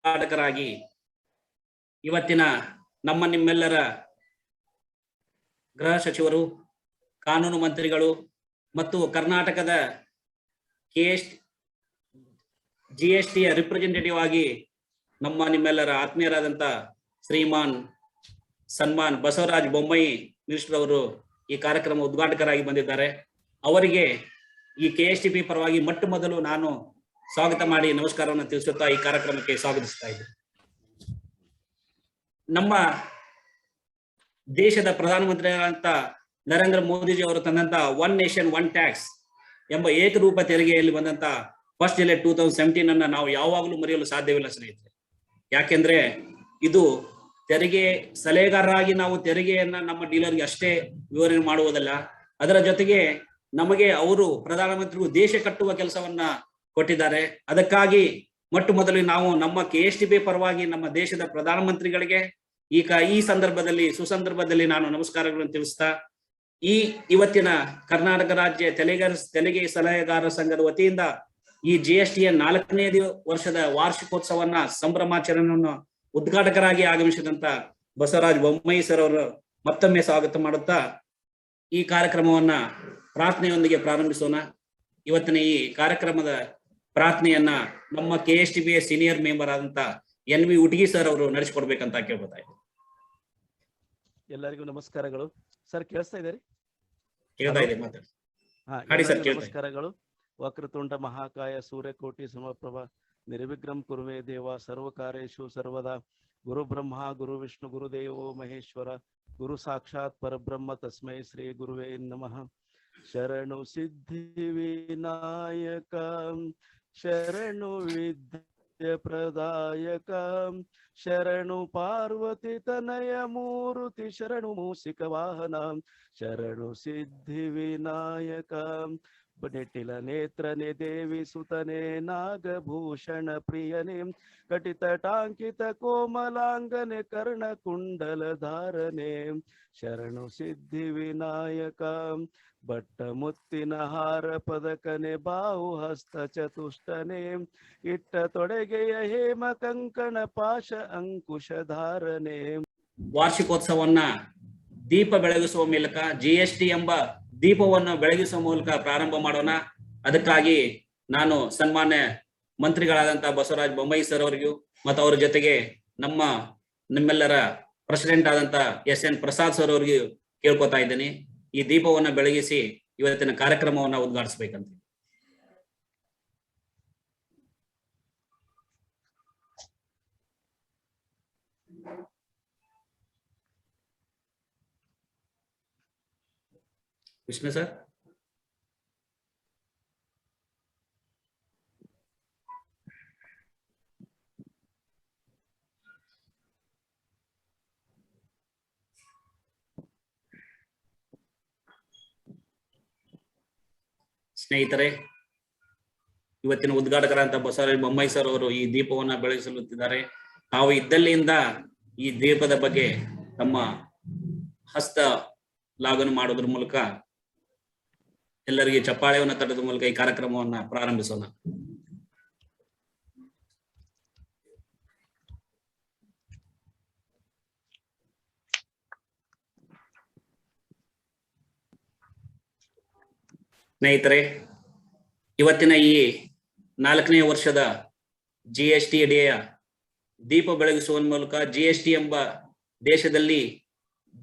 ಉದ್ಘಾಟಕರಾಗಿ ಇವತ್ತಿನ ನಮ್ಮ ನಿಮ್ಮೆಲ್ಲರ ಗೃಹ ಸಚಿವರು, ಕಾನೂನು ಮಂತ್ರಿಗಳು ಮತ್ತು ಕರ್ನಾಟಕದ ಜಿಎಸ್ಟಿಯ ರಿಪ್ರೆಸೆಂಟೇಟಿವ್ ಆಗಿ ನಮ್ಮ ನಿಮ್ಮೆಲ್ಲರ ಆತ್ಮೀಯರಾದಂಥ ಶ್ರೀಮಾನ್ ಸನ್ಮಾನ್ ಬಸವರಾಜ ಬೊಮ್ಮಾಯಿ ಮಿನಿಸ್ಟರ್ ಅವರು ಈ ಕಾರ್ಯಕ್ರಮ ಉದ್ಘಾಟಕರಾಗಿ ಬಂದಿದ್ದಾರೆ. ಅವರಿಗೆ ಈ ಕೆಎಸ್ಟಿಪಿ ಪರವಾಗಿ ಮೊಟ್ಟ ಮೊದಲು ನಾನು ಸ್ವಾಗತ ಮಾಡಿ ನಮಸ್ಕಾರವನ್ನು ತಿಳಿಸುತ್ತಾ ಈ ಕಾರ್ಯಕ್ರಮಕ್ಕೆ ಸ್ವಾಗತಿಸ್ತಾ ಇದ್ದೇನೆ. ನಮ್ಮ ದೇಶದ ಪ್ರಧಾನಮಂತ್ರಿಯಾದಂಥ ನರೇಂದ್ರ ಮೋದಿಜಿ ಅವರು ತಂದಂತ ಒನ್ ನೇಷನ್ ಒನ್ ಟ್ಯಾಕ್ಸ್ ಎಂಬ ಏಕರೂಪ ತೆರಿಗೆಯಲ್ಲಿ ಬಂದಂತ ಫಸ್ಟ್ ಜುಲೈ 2017 ಅನ್ನ ನಾವು ಯಾವಾಗಲೂ ಮರೆಯಲು ಸಾಧ್ಯವಿಲ್ಲ ಸ್ನೇಹಿತರೆ. ಯಾಕೆಂದ್ರೆ ಇದು ತೆರಿಗೆ ಸಲಹೆಗಾರರಾಗಿ ನಾವು ತೆರಿಗೆಯನ್ನ ನಮ್ಮ ಡೀಲರ್ಗೆ ಅಷ್ಟೇ ವಿವರಣೆ ಮಾಡುವುದಲ್ಲ, ಅದರ ಜೊತೆಗೆ ನಮಗೆ ಅವರು ಪ್ರಧಾನಮಂತ್ರಿಗಳು ದೇಶ ಕಟ್ಟುವ ಕೆಲಸವನ್ನ ಕೊಟ್ಟಿದ್ದಾರೆ. ಅದಕ್ಕಾಗಿ ಮೊಟ್ಟ ಮೊದಲು ನಾವು ನಮ್ಮ ಕೆಎಸ್ಟಿಪಿ ಪರವಾಗಿ ನಮ್ಮ ದೇಶದ ಪ್ರಧಾನಮಂತ್ರಿಗಳಿಗೆ ಈ ಸಂದರ್ಭದಲ್ಲಿ ಸುಸಂದರ್ಭದಲ್ಲಿ ನಾನು ನಮಸ್ಕಾರಗಳನ್ನು ತಿಳಿಸ್ತಾ ಇವತ್ತಿನ ಕರ್ನಾಟಕ ರಾಜ್ಯ ತೆರಿಗೆ ಸಲಹೆಗಾರರ ಸಂಘದ ವತಿಯಿಂದ ಈ ಜಿಎಸ್ಟಿಯ 4ನೇ ವರ್ಷದ ವಾರ್ಷಿಕೋತ್ಸವನ್ನ ಸಂಭ್ರಮಾಚರಣೆಯನ್ನು ಉದ್ಘಾಟಕರಾಗಿ ಆಗಮಿಸಿದಂತ ಬಸವರಾಜ ಬೊಮ್ಮಾಯಿ ಸರ್ ಅವರು ಮತ್ತೊಮ್ಮೆ ಸ್ವಾಗತ ಮಾಡುತ್ತಾ ಈ ಕಾರ್ಯಕ್ರಮವನ್ನ ಪ್ರಾರ್ಥನೆಯೊಂದಿಗೆ ಪ್ರಾರಂಭಿಸೋಣ. ಇವತ್ತಿನ ಈ ಕಾರ್ಯಕ್ರಮದ ಪ್ರಾರ್ಥನೆಯನ್ನ ನಮ್ಮ ಕೆಎಸ್ಟಿಬಿಯ ಸೀನಿಯರ್ ಮೆಂಬರ್ ಆದಂತ NV ಉಟಗಿ ಸರ್ ಅವರು ನಡೆಸಿಕೊಡ್ಬೇಕಂತ ಕೇಳ್ಬೋದಾಯ್ತು. ಎಲ್ಲರಿಗೂ ನಮಸ್ಕಾರಗಳು. ಸರ್ ಕೇಳಿಸ್ತಾ ಇದ್ದಾರೆ? ಕೇಳ್ತಾ ಇದೆ, ಮಾತಾಡಿ ಸರ್. ನಮಸ್ಕಾರಗಳು. ವಕ್ರತುಂಡ ಮಹಾಕಾಯ ಸೂರ್ಯಕೋಟಿ ಸಮಪ್ರಭ ನಿರ್ವಿಘ್ನಂ ಕುರುವೆ ದೇವ ಸರ್ವಕಾರ್ಯೇಷು ಸರ್ವದಾ ಗುರು ಬ್ರಹ್ಮ ಗುರು ವಿಷ್ಣು ಗುರುದೇವೋ ಮಹೇಶ್ವರ ಗುರು ಸಾಕ್ಷಾತ್ ಪರಬ್ರಹ್ಮ ತಸ್ಮೈ ಶ್ರೀ ಗುರುವೇ ನಮಃ. ಶರಣು ಸಿದ್ಧಿ ವಿನಾಯಕ ಶರಣು ವಿದ್ಯೆ ಪ್ರದಾಯಕ ಶರಣು ಪಾರ್ವತಿ ತನಯ ಮೂರುತಿ ಶರಣು ಮೂಸಿಕ ವಾಹನ ಶರಣು ಸಿದ್ಧಿ ವಿನಾಯಕ ನೆಟ್ಟಿಲ ನೇತ್ರನೆ ದೇವಿ ಸುತನೆ ನಾಗಭೂಷಣ ಪ್ರಿಯನೆ ಕಟಿತ ಟಾಂಕಿತ ಕೋಮಲಾಂಗನೆ ಕರ್ಣ ಕುಂಡಲ ಧಾರನೆ ಶರಣು ಸಿದ್ಧಿ ವಿನಾಯಕ ಬಟ್ಟ ಮುತ್ತಿನ ಹಾರ ಪದಕನೆ ಬಾಹು ಹಸ್ತ ಚತುಷ್ಟನೆ ಇಟ್ಟ ತೊಡೆಗೆಯ ಹೇಮ ಕಂಕಣ ಪಾಶ ಅಂಕುಶ ಧಾರನೆ. ವಾರ್ಷಿಕೋತ್ಸವನ್ನ ದೀಪ ಬೆಳಗಿಸುವ ಮೂಲಕ ಜಿಎಸ್ಟಿ ಎಂಬ ದೀಪವನ್ನು ಬೆಳಗಿಸುವ ಮೂಲಕ ಪ್ರಾರಂಭ ಮಾಡೋಣ. ಅದಕ್ಕಾಗಿ ನಾನು ಸನ್ಮಾನ್ಯ ಮಂತ್ರಿಗಳಾದಂಥ ಬಸವರಾಜ ಬೊಮ್ಮಾಯಿ ಸರ್ ಅವರಿಗೂ ಮತ್ತು ಅವರ ಜೊತೆಗೆ ನಿಮ್ಮೆಲ್ಲರ ಪ್ರೆಸಿಡೆಂಟ್ ಆದಂತ SN ಪ್ರಸಾದ್ ಸರ್ ಅವರಿಗೂ ಕೇಳ್ಕೊತಾ ಇದ್ದೀನಿ, ಈ ದೀಪವನ್ನು ಬೆಳಗಿಸಿ ಇವತ್ತಿನ ಕಾರ್ಯಕ್ರಮವನ್ನ ಉದ್ಘಾಟಿಸ್ಬೇಕಂತ. ವಿಷ್ಣು ಸರ್. ಸ್ನೇಹಿತರೆ, ಇವತ್ತಿನ ಉದ್ಘಾಟಕರಂತ ಬಸವರಾಜ ಬೊಮ್ಮಾಯಿ ಸರ್ ಅವರು ಈ ದೀಪವನ್ನ ಬೆಳಗಿಸಲುತ್ತಿದ್ದಾರೆ. ತಾವು ಇದ್ದಲ್ಲಿಂದ ಈ ದೀಪದ ಬಗ್ಗೆ ತಮ್ಮ ಹಸ್ತ ಲಾಗನು ಮಾಡೋದ್ರ ಮೂಲಕ ಎಲ್ಲರಿಗೆ ಚಪ್ಪಾಳೆಯನ್ನು ತಟ್ಟದ ಮೂಲಕ ಈ ಕಾರ್ಯಕ್ರಮವನ್ನ ಪ್ರಾರಂಭಿಸೋಣ. ಸ್ನೇಹಿತರೆ, ಇವತ್ತಿನ ಈ 4ನೇ ವರ್ಷದ ಜಿಎಸ್ಟಿ ಅಡಿಯ ದೀಪ ಬೆಳಗಿಸುವ ಮೂಲಕ ಜಿಎಸ್ಟಿ ಎಂಬ ದೇಶದಲ್ಲಿ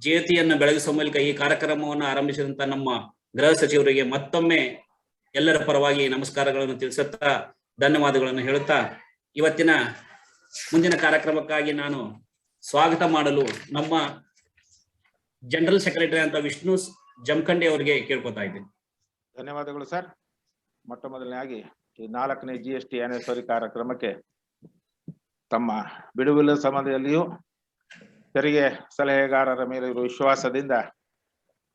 ಜ್ಯೋತಿಯನ್ನು ಬೆಳಗಿಸುವ ಮೂಲಕ ಈ ಕಾರ್ಯಕ್ರಮವನ್ನು ಆರಂಭಿಸಿದಂತ ನಮ್ಮ ಗೃಹ ಸಚಿವರಿಗೆ ಮತ್ತೊಮ್ಮೆ ಎಲ್ಲರ ಪರವಾಗಿ ನಮಸ್ಕಾರಗಳನ್ನು ತಿಳಿಸುತ್ತಾ ಧನ್ಯವಾದಗಳನ್ನು ಹೇಳುತ್ತಾ ಇವತ್ತಿನ ಮುಂದಿನ ಕಾರ್ಯಕ್ರಮಕ್ಕಾಗಿ ನಾನು ಸ್ವಾಗತ ಮಾಡಲು ನಮ್ಮ ಜನರಲ್ ಸೆಕ್ರೆಟರಿ ಅಂತ ವಿಷ್ಣು ಜಮಖಂಡಿ ಅವರಿಗೆ ಕೇಳ್ಕೊತಾ ಇದ್ದೀನಿ. ಧನ್ಯವಾದಗಳು ಸರ್. ಮೊಟ್ಟ ಮೊದಲನೇಯಾಗಿ ಈ 4ನೇ ಜಿಎಸ್ಟಿ ಆನಿವರ್ಸರಿ ಕಾರ್ಯಕ್ರಮಕ್ಕೆ ತಮ್ಮ ಬಿಡುವಿಲ್ಲದ ಸಮಯದಲ್ಲಿಯೂ ತೆರಿಗೆ ಸಲಹೆಗಾರರ ಮೇಲೆ ಇರುವ ವಿಶ್ವಾಸದಿಂದ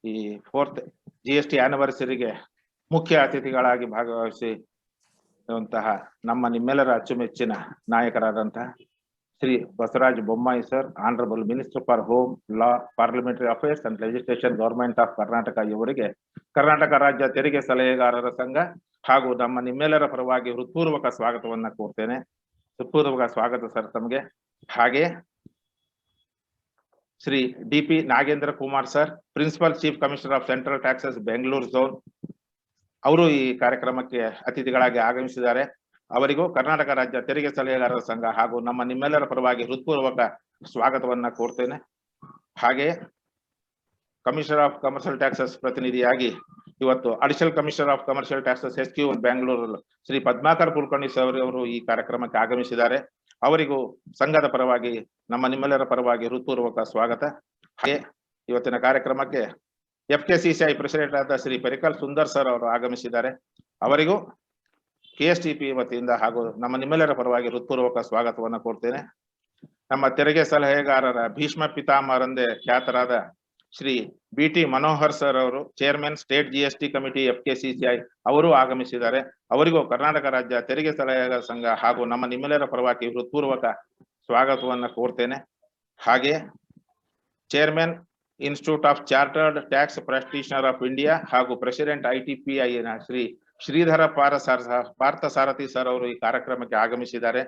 ಈ 4th ಜಿಎಸ್ಟಿ ಆನಿವರ್ಸರಿಗೆ ಮುಖ್ಯ ಅತಿಥಿಗಳಾಗಿ ಭಾಗವಹಿಸಿರುವಂತಹ ನಮ್ಮ ನಿಮ್ಮೆಲ್ಲರ ಅಚ್ಚುಮೆಚ್ಚಿನ ನಾಯಕರಾದಂತಹ Shri Basavaraj Bommai sir, honourable minister for home law parliamentary affairs and legislation government of Karnataka ಇವರಿಗೆ ಕರ್ನಾಟಕ ರಾಜ್ಯ ತೆರಿಗೆ ಸಲಹೆಗಾರರ ಸಂಘ ಹಾಗೂ ನಮ್ಮ ನಿಮ್ಮೆಲ್ಲರ ಪರವಾಗಿ ಹೃತ್ಪೂರ್ವಕ ಸ್ವಾಗತವನ್ನ ಕೋರ್ತೇನೆ. ಹೃತ್ಪೂರ್ವಕ ಸ್ವಾಗತ ಸರ್ ತಮಗೆ. ಹಾಗೆ Shri DP Nagendra Kumar sir, principal chief commissioner of central taxes Bengaluru zone, ಅವರು ಈ ಕಾರ್ಯಕ್ರಮಕ್ಕೆ ಅತಿಥಿಗಳಾಗಿ ಆಗಮಿಸಿದ್ದಾರೆ. ಅವರಿಗೂ ಕರ್ನಾಟಕ ರಾಜ್ಯ ತೆರಿಗೆ ಸಲಹೆಗಾರರ ಸಂಘ ಹಾಗೂ ನಿಮ್ಮೆಲ್ಲರ ಪರವಾಗಿ ಹೃತ್ಪೂರ್ವಕ ಸ್ವಾಗತವನ್ನ ಕೋರ್ತೇನೆ. ಹಾಗೆ ಕಮಿಷನರ್ ಆಫ್ ಕಮರ್ಷಿಯಲ್ ಟ್ಯಾಕ್ಸಸ್ ಪ್ರತಿನಿಧಿಯಾಗಿ ಇವತ್ತು additional commissioner of commercial taxes SQ Bengaluru Shri Padmakar Kulkarni sir ಅವರು ಈ ಕಾರ್ಯಕ್ರಮಕ್ಕೆ ಆಗಮಿಸಿದ್ದಾರೆ. ಅವರಿಗೂ ಸಂಘದ ಪರವಾಗಿ ನಿಮ್ಮೆಲ್ಲರ ಪರವಾಗಿ ಹೃತ್ಪೂರ್ವಕ ಸ್ವಾಗತ. ಹಾಗೆ ಇವತ್ತಿನ ಕಾರ್ಯಕ್ರಮಕ್ಕೆ FKCCI ಪ್ರೆಸಿಡೆಂಟ್ ಆದ ಶ್ರೀ ಪರಿಕಲ್ ಸುಂದರ್ ಸರ್ ಅವರು ಆಗಮಿಸಿದ್ದಾರೆ. ಅವರಿಗೂ KSTP ವತಿಯಿಂದ ಹಾಗೂ ನಿಮ್ಮೆಲ್ಲರ ಪರವಾಗಿ ಹೃತ್ಪೂರ್ವಕ ಸ್ವಾಗತವನ್ನ ಕೋರ್ತೇನೆ. ನಮ್ಮ ತೆರಿಗೆ ಸಲಹೆಗಾರರ ಭೀಷ್ಮ ಪಿತಾಮಹರೆಂದೇ ಖ್ಯಾತರಾದ ಶ್ರೀ BT ಮನೋಹರ್ ಸರ್ ಅವರು, chairman state GST committee FKCCI, ಅವರು ಆಗಮಿಸಿದ್ದಾರೆ. ಅವರಿಗೂ ಕರ್ನಾಟಕ ರಾಜ್ಯ ತೆರಿಗೆ ಸಲಹೆಗಾರರ ಸಂಘ ಹಾಗೂ ನಿಮ್ಮೆಲ್ಲರ ಪರವಾಗಿ ಹೃತ್ಪೂರ್ವಕ ಸ್ವಾಗತವನ್ನ ಕೋರ್ತೇನೆ. ಹಾಗೆ chairman institute of chartered tax practitioner of India ಹಾಗೂ president ITPI Shri Sridhar Parthasarathy sir ಅವರು ಈ ಕಾರ್ಯಕ್ರಮಕ್ಕೆ ಆಗಮಿಸಿದ್ದಾರೆ.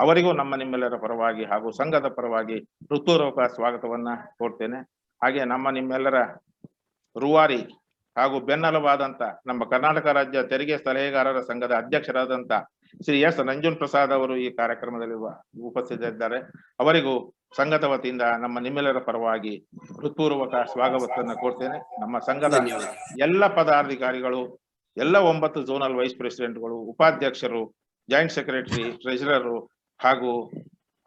ಅವರಿಗೂ ನಿಮ್ಮೆಲ್ಲರ ಪರವಾಗಿ ಹಾಗೂ ಸಂಘದ ಪರವಾಗಿ ಹೃತ್ಪೂರ್ವಕ ಸ್ವಾಗತವನ್ನ ಕೋರ್ತೇನೆ. ಹಾಗೆ ನಿಮ್ಮೆಲ್ಲರ ರೂವಾರಿ ಹಾಗೂ ಬೆನ್ನೆಲುಬಾದಂತ ನಮ್ಮ ಕರ್ನಾಟಕ ರಾಜ್ಯ ತೆರಿಗೆ ಸಲಹೆಗಾರರ ಸಂಘದ ಅಧ್ಯಕ್ಷರಾದಂತ ಶ್ರೀ S ನಂಜುನ್ ಪ್ರಸಾದ್ ಅವರು ಈ ಕಾರ್ಯಕ್ರಮದಲ್ಲಿ ಉಪಸ್ಥಿತರಿದ್ದಾರೆ. ಅವರಿಗೂ ಸಂಘದ ವತಿಯಿಂದ ನಿಮ್ಮೆಲ್ಲರ ಪರವಾಗಿ ಹೃತ್ಪೂರ್ವಕ ಸ್ವಾಗತವನ್ನ ಕೋರ್ತೇನೆ. ನಮ್ಮ ಸಂಘದ ಎಲ್ಲ ಪದಾಧಿಕಾರಿಗಳು, ಎಲ್ಲ 9 ಝೋನಲ್ ವೈಸ್ ಪ್ರೆಸಿಡೆಂಟ್ಗಳು, ಉಪಾಧ್ಯಕ್ಷರು, ಜಾಯಿಂಟ್ ಸೆಕ್ರೆಟರಿ, ಟ್ರೆಜರರು ಹಾಗೂ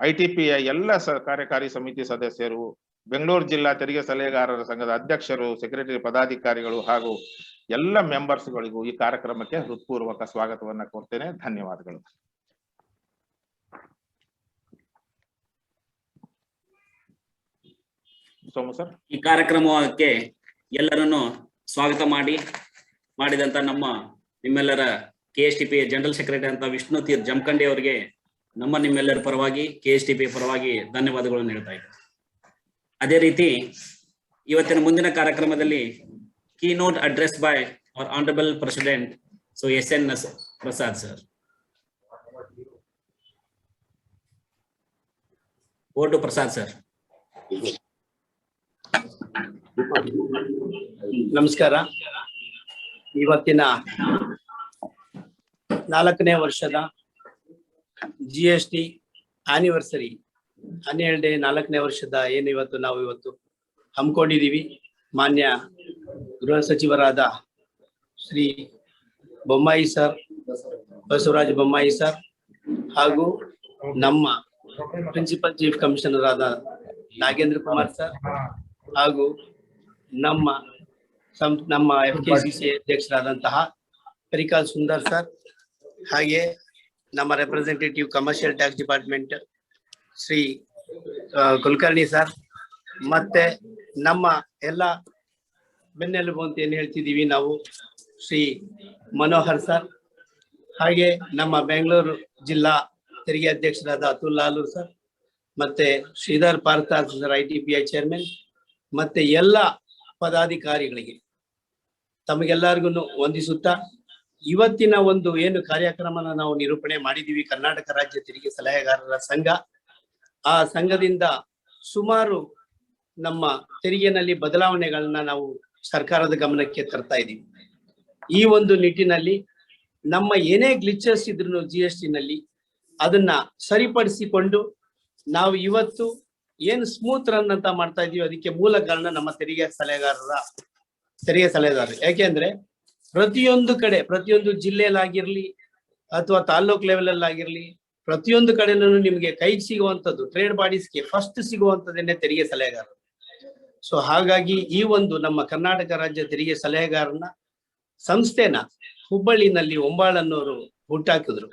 ITPI ಎಲ್ಲ ಕಾರ್ಯಕಾರಿ ಸಮಿತಿ ಸದಸ್ಯರು, ಬೆಂಗಳೂರು ಜಿಲ್ಲಾ ತೆರಿಗೆ ಸಲಹೆಗಾರರ ಸಂಘದ ಅಧ್ಯಕ್ಷರು, ಸೆಕ್ರೆಟರಿ, ಪದಾಧಿಕಾರಿಗಳು ಹಾಗೂ ಎಲ್ಲ ಮೆಂಬರ್ಸ್ಗಳಿಗೂ ಈ ಕಾರ್ಯಕ್ರಮಕ್ಕೆ ಹೃತ್ಪೂರ್ವಕ ಸ್ವಾಗತವನ್ನ ಕೋರ್ತೇನೆ. ಧನ್ಯವಾದಗಳು. ಸೋಮು ಸರ್, ಈ ಕಾರ್ಯಕ್ರಮಕ್ಕೆ ಎಲ್ಲರನ್ನು ಸ್ವಾಗತ ಮಾಡಿದಂತ ನಿಮ್ಮೆಲ್ಲರ KSTP ಜನರಲ್ ಸೆಕ್ರೆಟರಿ ಅಂತ ವಿಷ್ಣು ತೀರ್ ಜಮಖಂಡಿ ಅವರಿಗೆ ನಿಮ್ಮೆಲ್ಲರ ಪರವಾಗಿ KSTP ಪರವಾಗಿ ಧನ್ಯವಾದಗಳನ್ನು ಹೇಳ್ತಾ ಇದ್ದಾರೆ. ಅದೇ ರೀತಿ ಇವತ್ತಿನ ಮುಂದಿನ ಕಾರ್ಯಕ್ರಮದಲ್ಲಿ keynote address by our honourable president SN Prasad sir. Vote Prasad sir. ನಮಸ್ಕಾರ. ಇವತ್ತಿನ 4ನೇ ವರ್ಷದ GST ಆನಿವರ್ಸರಿ 4ನೇ ವರ್ಷದ ನಾವು ಇವತ್ತು ಹಮ್ಮಿಕೊಂಡಿದ್ದೀವಿ. ಮಾನ್ಯ ಗೃಹ ಸಚಿವರಾದ ಶ್ರೀ ಬೊಮ್ಮಾಯಿ ಸರ್, ಬಸವರಾಜ ಬೊಮ್ಮಾಯಿ ಸರ್ ಹಾಗೂ ನಮ್ಮ ಪ್ರಿನ್ಸಿಪಲ್ ಚೀಫ್ ಕಮಿಷನರ್ ಆದ ನಾಗೇಂದ್ರ ಕುಮಾರ್ ಸರ್ ಹಾಗೂ ನಮ್ಮ FKCCI ಅಧ್ಯಕ್ಷರಾದಂತಹ ಪರಿಕಲ್ ಸುಂದರ್ ಸರ್, ಹಾಗೆ ನಮ್ಮ representative commercial tax department Shri Kulkarni sir, ಮತ್ತೆ ನಮ್ಮ ಎಲ್ಲ ಬೆನ್ನೆಲುಬು ಅಂತ ಏನ್ ಹೇಳ್ತಿದೀವಿ ನಾವು ಶ್ರೀ ಮನೋಹರ್ ಸರ್, ಹಾಗೆ ನಮ್ಮ ಬೆಂಗಳೂರು ಜಿಲ್ಲಾ ತೆರಿಗೆ ಅಧ್ಯಕ್ಷರಾದ ಅತುಲ್ ಲಾಲೂರ್ ಸರ್, ಮತ್ತೆ Sridhar Parthasarathy sir ITPI chairman, ಮತ್ತೆ ಎಲ್ಲ ಪದಾಧಿಕಾರಿಗಳಿಗೆ ತಮಗೆಲ್ಲರಿಗೂ ವಂದಿಸುತ್ತಾ ಇವತ್ತಿನ ಒಂದು ಏನು ಕಾರ್ಯಕ್ರಮನ ನಾವು ನಿರೂಪಣೆ ಮಾಡಿದೀವಿ ಕರ್ನಾಟಕ ರಾಜ್ಯ ತೆರಿಗೆ ಸಲಹೆಗಾರರ ಸಂಘ. ಆ ಸಂಘದಿಂದ ಸುಮಾರು ನಮ್ಮ ತೆರಿಗೆನಲ್ಲಿ ಬದಲಾವಣೆಗಳನ್ನ ನಾವು ಸರ್ಕಾರದ ಗಮನಕ್ಕೆ ತರ್ತಾ ಇದ್ದೀವಿ. ಈ ಒಂದು ನಿಟ್ಟಿನಲ್ಲಿ ನಮ್ಮ ಏನೇ ಗ್ಲಿಚಸ್ ಇದ್ರು GST ನಲ್ಲಿ ಅದನ್ನ ಸರಿಪಡಿಸಿಕೊಂಡು ನಾವು ಇವತ್ತು ಏನು ಸ್ಮೂತ್ ರನ್ ಅಂತ ಮಾಡ್ತಾ ಇದೀವಿ, ಅದಕ್ಕೆ ಮೂಲ ಕಾರಣ ನಮ್ಮ ತೆರಿಗೆ ಸಲಹೆಗಾರರು. ಯಾಕೆಂದ್ರೆ ಪ್ರತಿಯೊಂದು ಕಡೆ, ಪ್ರತಿಯೊಂದು ಜಿಲ್ಲೆಯಲ್ಲಾಗಿರ್ಲಿ ಅಥವಾ ತಾಲ್ಲೂಕ್ ಲೆವೆಲ್ ಅಲ್ಲಿ ಆಗಿರ್ಲಿ, ಪ್ರತಿಯೊಂದು ಕಡೆನೂ ನಿಮ್ಗೆ ಕೈಗೆ ಸಿಗುವಂತದ್ದು ಟ್ರೇಡ್ ಬಾಡೀಸ್ಗೆ ಫಸ್ಟ್ ಸಿಗುವಂತದ್ದೇನೆ ತೆರಿಗೆ ಸಲಹೆಗಾರರು. ಸೊ ಹಾಗಾಗಿ ಈ ಒಂದು ನಮ್ಮ ಕರ್ನಾಟಕ ರಾಜ್ಯ ತೆರಿಗೆ ಸಲಹೆಗಾರನ ಸಂಸ್ಥೆನ ಹುಬ್ಬಳ್ಳಿನಲ್ಲಿ ಒಂಬಾಳನ್ನೋರು ಹುಟ್ಟಾಕಿದ್ರು.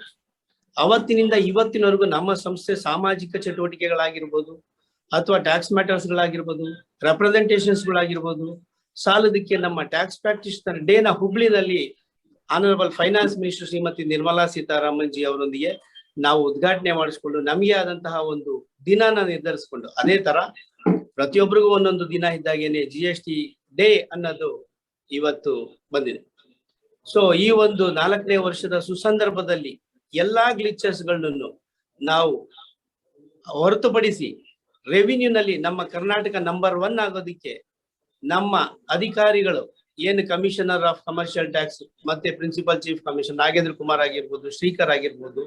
ಅವತ್ತಿನಿಂದ ಇವತ್ತಿನವರೆಗೂ ನಮ್ಮ ಸಂಸ್ಥೆ ಸಾಮಾಜಿಕ ಚಟುವಟಿಕೆಗಳಾಗಿರ್ಬೋದು ಅಥವಾ ಟ್ಯಾಕ್ಸ್ ಮ್ಯಾಟರ್ಸ್ ಗಳಾಗಿರ್ಬೋದು, ರೆಪ್ರೆಸೆಂಟೇಷನ್ಸ್ ಗಳಾಗಿರ್ಬೋದು, ಸಾಲದಕ್ಕೆ ನಮ್ಮ ಟ್ಯಾಕ್ಸ್ ಪ್ರಾಕ್ಟೀಷನರ್ ಡೇನ ಹುಬ್ಳಿನಲ್ಲಿ honourable finance minister Shrimati Nirmala Sitharaman ji ಅವರೊಂದಿಗೆ ನಾವು ಉದ್ಘಾಟನೆ ಮಾಡಿಸ್ಕೊಂಡು ನಮಗೆ ಆದಂತಹ ಒಂದು ದಿನಾನ ನಿರ್ಧರಿಸಿಕೊಂಡು, ಅದೇ ತರ ಪ್ರತಿಯೊಬ್ಬರಿಗೂ ಒಂದೊಂದು ದಿನ ಇದ್ದಾಗೇನೆ GST ಡೇ ಅನ್ನೋದು ಇವತ್ತು ಬಂದಿದೆ. ಸೊ ಈ ಒಂದು 4ನೇ ವರ್ಷದ ಸುಸಂದರ್ಭದಲ್ಲಿ ಎಲ್ಲಾ ಗ್ಲಿಚಸ್ ಗಳನ್ನು ನಾವು ಹೊರತುಪಡಿಸಿ ರೆವಿನ್ಯೂನಲ್ಲಿ ನಮ್ಮ ಕರ್ನಾಟಕ ನಂಬರ್ 1 ಆಗೋದಿಕ್ಕೆ ನಮ್ಮ ಅಧಿಕಾರಿಗಳು ಏನು ಕಮಿಷನರ್ ಆಫ್ ಕಮರ್ಷಿಯಲ್ ಟ್ಯಾಕ್ಸ್ ಮತ್ತೆ principal chief commissioner Nagendra Kumar ಆಗಿರ್ಬೋದು, ಶ್ರೀಕರ್ ಆಗಿರ್ಬೋದು,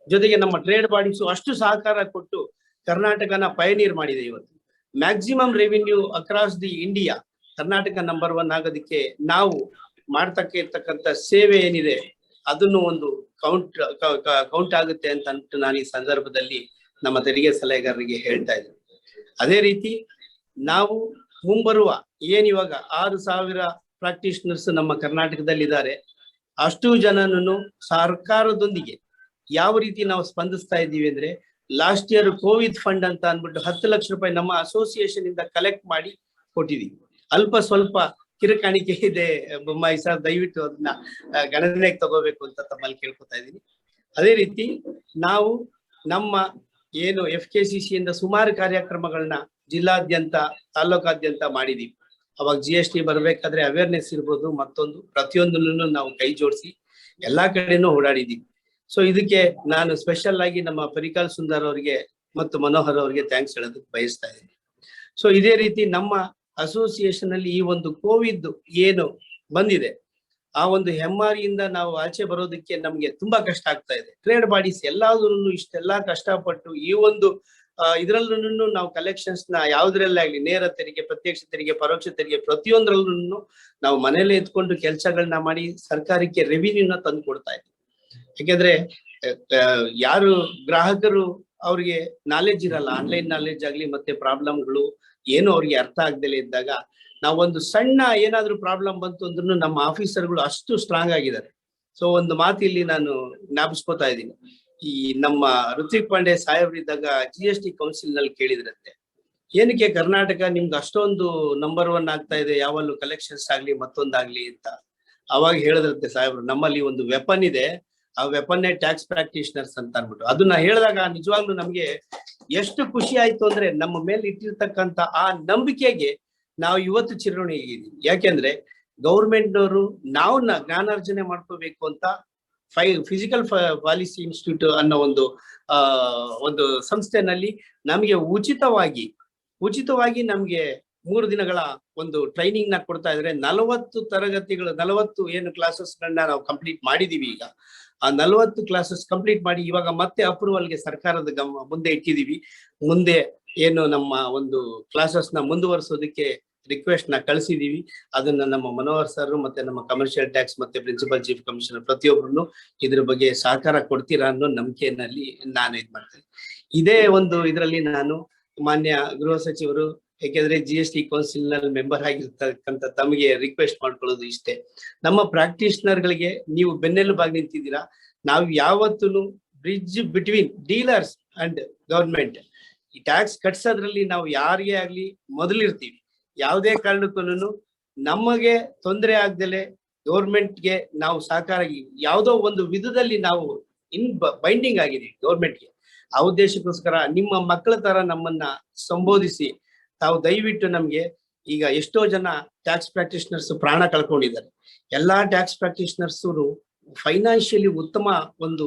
ಜೊತೆಗೆ ನಮ್ಮ ಟ್ರೇಡ್ ಬಾಡೀಸು ಅಷ್ಟು ಸಹಕಾರ ಕೊಟ್ಟು ಕರ್ನಾಟಕನ ಪಯನೀರ್ ಮಾಡಿದೆ. ಇವತ್ತು maximum revenue across the India Karnataka number 1 ಆಗೋದಕ್ಕೆ ನಾವು ಮಾಡ್ತಕ್ಕಂತ ಸೇವೆ ಏನಿದೆ ಅದನ್ನು ಒಂದು ಕೌಂಟ್ ಆಗುತ್ತೆ ಅಂತ ಅಂದ್ಬಿಟ್ಟು ನಾನು ಈ ಸಂದರ್ಭದಲ್ಲಿ ನಮ್ಮ ತೆರಿಗೆ ಸಲಹೆಗಾರರಿಗೆ ಹೇಳ್ತಾ ಇದ್ದೀನಿ. ಅದೇ ರೀತಿ ನಾವು ಮುಂಬರುವ ಏನಿವಾಗ 6,000 ಪ್ರಾಕ್ಟೀಷನರ್ಸ್ ನಮ್ಮ ಕರ್ನಾಟಕದಲ್ಲಿ ಇದ್ದಾರೆ, ಅಷ್ಟು ಜನನನ್ನು ಸರ್ಕಾರದೊಂದಿಗೆ ಯಾವ ರೀತಿ ನಾವು ಸ್ಪಂದಿಸ್ತಾ ಇದ್ದೀವಿ ಅಂದ್ರೆ, ಲಾಸ್ಟ್ ಇಯರ್ ಕೋವಿಡ್ ಫಂಡ್ ಅಂತ ಅಂದ್ಬಿಟ್ಟು 10 ಲಕ್ಷ ರೂಪಾಯಿ ನಮ್ಮ ಅಸೋಸಿಯೇಷನ್ ಇಂದ ಕಲೆಕ್ಟ್ ಮಾಡಿ ಕೊಟ್ಟಿದ್ದೀವಿ. ಅಲ್ಪ ಸ್ವಲ್ಪ ಕಿರುಕಾಣಿಕೆ ಇದೆ ಬೊಮ್ಮಾಯಿ ಸರ್, ದಯವಿಟ್ಟು ಅದನ್ನ ಗಣನೆಗೆ ತಗೋಬೇಕು ಅಂತ ತಮ್ಮಲ್ಲಿ ಕೇಳ್ಕೊತಾ ಇದ್ದೀನಿ. ಅದೇ ರೀತಿ ನಾವು ನಮ್ಮ ಏನು FKCC ಇಂದ ಸುಮಾರು ಕಾರ್ಯಕ್ರಮಗಳನ್ನ ಜಿಲ್ಲಾದ್ಯಂತ ತಾಲೂಕಾದ್ಯಂತ ಮಾಡಿದೀವಿ. ಅವಾಗ GST ಬರ್ಬೇಕಾದ್ರೆ ಅವೇರ್ನೆಸ್ ಇರ್ಬೋದು, ಮತ್ತೊಂದು ಪ್ರತಿಯೊಂದನ್ನು ನಾವು ಕೈ ಜೋಡಿಸಿ ಎಲ್ಲಾ ಕಡೆನೂ ಓಡಾಡಿದೀವಿ. ಸೊ ಇದಕ್ಕೆ ನಾನು ಸ್ಪೆಷಲ್ ಆಗಿ ನಮ್ಮ ಪರಿಕಾಲ್ ಸುಂದರ್ ಅವರಿಗೆ ಮತ್ತು ಮನೋಹರ್ ಅವರಿಗೆ ಥ್ಯಾಂಕ್ಸ್ ಹೇಳೋದಕ್ಕೆ ಬಯಸ್ತಾ ಇದ್ದೀನಿ. ಸೊ ಇದೇ ರೀತಿ ನಮ್ಮ ಅಸೋಸಿಯೇಷನ್ ಅಲ್ಲಿ ಈ ಒಂದು ಕೋವಿಡ್ ಏನು ಬಂದಿದೆ, ಆ ಒಂದು ಹೆಮ್ಮಾರಿಯಿಂದ ನಾವು ಆಚೆ ಬರೋದಕ್ಕೆ ನಮ್ಗೆ ತುಂಬಾ ಕಷ್ಟ ಆಗ್ತಾ ಇದೆ. ಟ್ರೇಡ್ ಬಾಡೀಸ್ ಎಲ್ಲಾದ್ರೂ ಇಷ್ಟೆಲ್ಲಾ ಕಷ್ಟಪಟ್ಟು ಈ ಒಂದು ಇದ್ರಲ್ಲೂ ನಾವು ಕಲೆಕ್ಷನ್ಸ್ ನ ಯಾವ್ದ್ರಲ್ಲೇ ಆಗ್ಲಿ, ನೇರ ತೆರಿಗೆ, ಪ್ರತ್ಯಕ್ಷ ತೆರಿಗೆ, ಪರೋಕ್ಷ ತೆರಿಗೆ, ಪ್ರತಿಯೊಂದ್ರಲ್ಲೂ ನಾವು ಮನೇಲೆ ಎತ್ಕೊಂಡು ಕೆಲಸಗಳನ್ನ ಮಾಡಿ ಸರ್ಕಾರಕ್ಕೆ ರೆವಿನ್ಯೂನ ತಂದು ಕೊಡ್ತಾ ಇದ್ದೀವಿ. ಯಾಕೆಂದ್ರೆ ಯಾರು ಗ್ರಾಹಕರು ಅವ್ರಿಗೆ ನಾಲೆಡ್ಜ್ ಇರಲ್ಲ, ಆನ್ಲೈನ್ ನಾಲೆಡ್ಜ್ ಆಗ್ಲಿ ಮತ್ತೆ ಪ್ರಾಬ್ಲಮ್ಗಳು ಏನು ಅವ್ರಿಗೆ ಅರ್ಥ ಆಗ್ದಲೇ ಇದ್ದಾಗ ನಾವೊಂದು ಸಣ್ಣ ಏನಾದ್ರೂ ಪ್ರಾಬ್ಲಮ್ ಬಂತು ಅಂದ್ರೂ ನಮ್ಮ ಆಫೀಸರ್ಗಳು ಅಷ್ಟು ಸ್ಟ್ರಾಂಗ್ ಆಗಿದ್ದಾರೆ. ಸೊ ಒಂದು ಮಾತು ಇಲ್ಲಿ ನಾನು ಜ್ಞಾಪಿಸ್ಕೋತಾ ಇದ್ದೀನಿ. ಈ ನಮ್ಮ ಋತ್ವಿಕ್ ಪಾಂಡೆ ಸಾಹೇಬ್ರಿದ್ದಾಗ GST ಕೌನ್ಸಿಲ್ ನಲ್ಲಿ ಕೇಳಿದ್ರಂತೆ, ಏನಕ್ಕೆ ಕರ್ನಾಟಕ ನಿಮ್ಗೆ ಅಷ್ಟೊಂದು ನಂಬರ್ 1 ಆಗ್ತಾ ಇದೆ ಯಾವಲ್ಲೂ ಕಲೆಕ್ಷನ್ಸ್ ಆಗ್ಲಿ ಮತ್ತೊಂದಾಗ್ಲಿ ಅಂತ. ಅವಾಗ ಹೇಳಿದ್ರಂತೆ ಸಾಹೇಬ್ರು, ನಮ್ಮಲ್ಲಿ ಒಂದು ವೆಪನ್ ಇದೆ, ಆ ವೆಪನ್ನೇ ಟ್ಯಾಕ್ಸ್ ಪ್ರಾಕ್ಟೀಷನರ್ಸ್ ಅಂತ ಅನ್ಬಿಟ್ಟು. ಅದನ್ನ ಹೇಳಿದಾಗ ನಿಜವಾಗ್ಲೂ ನಮ್ಗೆ ಎಷ್ಟು ಖುಷಿ ಆಯ್ತು ಅಂದ್ರೆ, ನಮ್ಮ ಮೇಲೆ ಇಟ್ಟಿರ್ತಕ್ಕಂತ ಆ ನಂಬಿಕೆಗೆ ನಾವು ಇವತ್ತು ಚಿರಋಣಿಯಾಗಿದ್ದೀವಿ. ಯಾಕೆಂದ್ರೆ ಗೌರ್ಮೆಂಟ್ನವರು ನಾವು ಜ್ಞಾನಾರ್ಜನೆ ಮಾಡ್ಕೋಬೇಕು ಅಂತ ಫಿಸಿಕಲ್ ಪಾಲಿಸಿ ಇನ್ಸ್ಟಿಟ್ಯೂಟ್ ಅನ್ನೋ ಒಂದು ಸಂಸ್ಥೆನಲ್ಲಿ ನಮ್ಗೆ ಉಚಿತವಾಗಿ ನಮ್ಗೆ 3 ದಿನಗಳ ಒಂದು ಟ್ರೈನಿಂಗ್ ನ ಕೊಡ್ತಾ ಇದ್ರೆ 40 ತರಗತಿಗಳು 40 ಏನು ಕ್ಲಾಸಸ್ ಗಳನ್ನ ನಾವು ಕಂಪ್ಲೀಟ್ ಮಾಡಿದೀವಿ. ಈಗ ಆ 40 ಕ್ಲಾಸಸ್ ಕಂಪ್ಲೀಟ್ ಮಾಡಿ ಇವಾಗ ಮತ್ತೆ ಅಪ್ರೂವಲ್ಗೆ ಸರ್ಕಾರದ ಮುಂದೆ ಇಟ್ಟಿದೀವಿ. ಮುಂದೆ ಏನು ನಮ್ಮ ಒಂದು ಕ್ಲಾಸಸ್ ನ ಮುಂದುವರಿಸೋದಕ್ಕೆ ರಿಕ್ವೆಸ್ಟ್ ನ ಕಳಿಸಿದೀವಿ. ಅದನ್ನ ನಮ್ಮ ಮನೋಹರ್ ಸರ್ ಮತ್ತೆ ನಮ್ಮ ಕಮರ್ಷಿಯಲ್ ಟ್ಯಾಕ್ಸ್ ಮತ್ತೆ ಪ್ರಿನ್ಸಿಪಲ್ ಚೀಫ್ ಕಮಿಷನರ್ ಪ್ರತಿಯೊಬ್ಬರು ಇದ್ರ ಬಗ್ಗೆ ಸಹಕಾರ ಕೊಡ್ತೀರಾ ಅನ್ನೋ ನಂಬಿಕೆಯಲ್ಲಿ ನಾನು ಇದ್ ಮಾಡ್ತೇನೆ. ಇದೇ ಒಂದು ಇದರಲ್ಲಿ ನಾನು ಮಾನ್ಯ ಗೃಹ ಸಚಿವರು, ಯಾಕೆಂದ್ರೆ GST ಕೌನ್ಸಿಲ್ ನಲ್ಲಿ ಮೆಂಬರ್ ಆಗಿರ್ತಕ್ಕಂಥ ತಮಗೆ ರಿಕ್ವೆಸ್ಟ್ ಮಾಡ್ಕೊಳ್ಳೋದು ಇಷ್ಟೇ, ನಮ್ಮ ಪ್ರಾಕ್ಟೀಷನರ್ ಗಳಿಗೆ ನೀವು ಬೆನ್ನೆಲುಬಾಗಿ ನಿಂತಿದ್ದೀರಾ. ನಾವು ಯಾವತ್ತೂ bridge between dealers and government ಈ ಟ್ಯಾಕ್ಸ್ ಕಟ್ಸೋದ್ರಲ್ಲಿ ನಾವು ಯಾರಿಗೇ ಆಗ್ಲಿ ಮೊದಲಿರ್ತೀವಿ. ಯಾವುದೇ ಕಾರಣಕ್ಕೂ ನಮಗೆ ತೊಂದರೆ ಆಗ್ದಲೆ ಗೌರ್ಮೆಂಟ್ಗೆ ನಾವು ಸಹಕಾರ ಯಾವುದೋ ಒಂದು ವಿಧದಲ್ಲಿ ನಾವು ಬೈಂಡಿಂಗ್ ಆಗಿದೀವಿ ಗೌರ್ಮೆಂಟ್ಗೆ. ಆ ಉದ್ದೇಶಕ್ಕೋಸ್ಕರ ನಿಮ್ಮ ಮಕ್ಕಳ ತರ ನಮ್ಮನ್ನ ಸಂಬೋಧಿಸಿ ತಾವು ದಯವಿಟ್ಟು ನಮ್ಗೆ, ಈಗ ಎಷ್ಟೋ ಜನ ಟ್ಯಾಕ್ಸ್ ಪ್ರಾಕ್ಟೀಷನರ್ಸ್ ಪ್ರಾಣ ಕಳ್ಕೊಂಡಿದ್ದಾರೆ. ಎಲ್ಲಾ ಟ್ಯಾಕ್ಸ್ ಪ್ರಾಕ್ಟೀಷನರ್ಸ್ ಫೈನಾನ್ಷಿಯಲಿ ಉತ್ತಮ ಒಂದು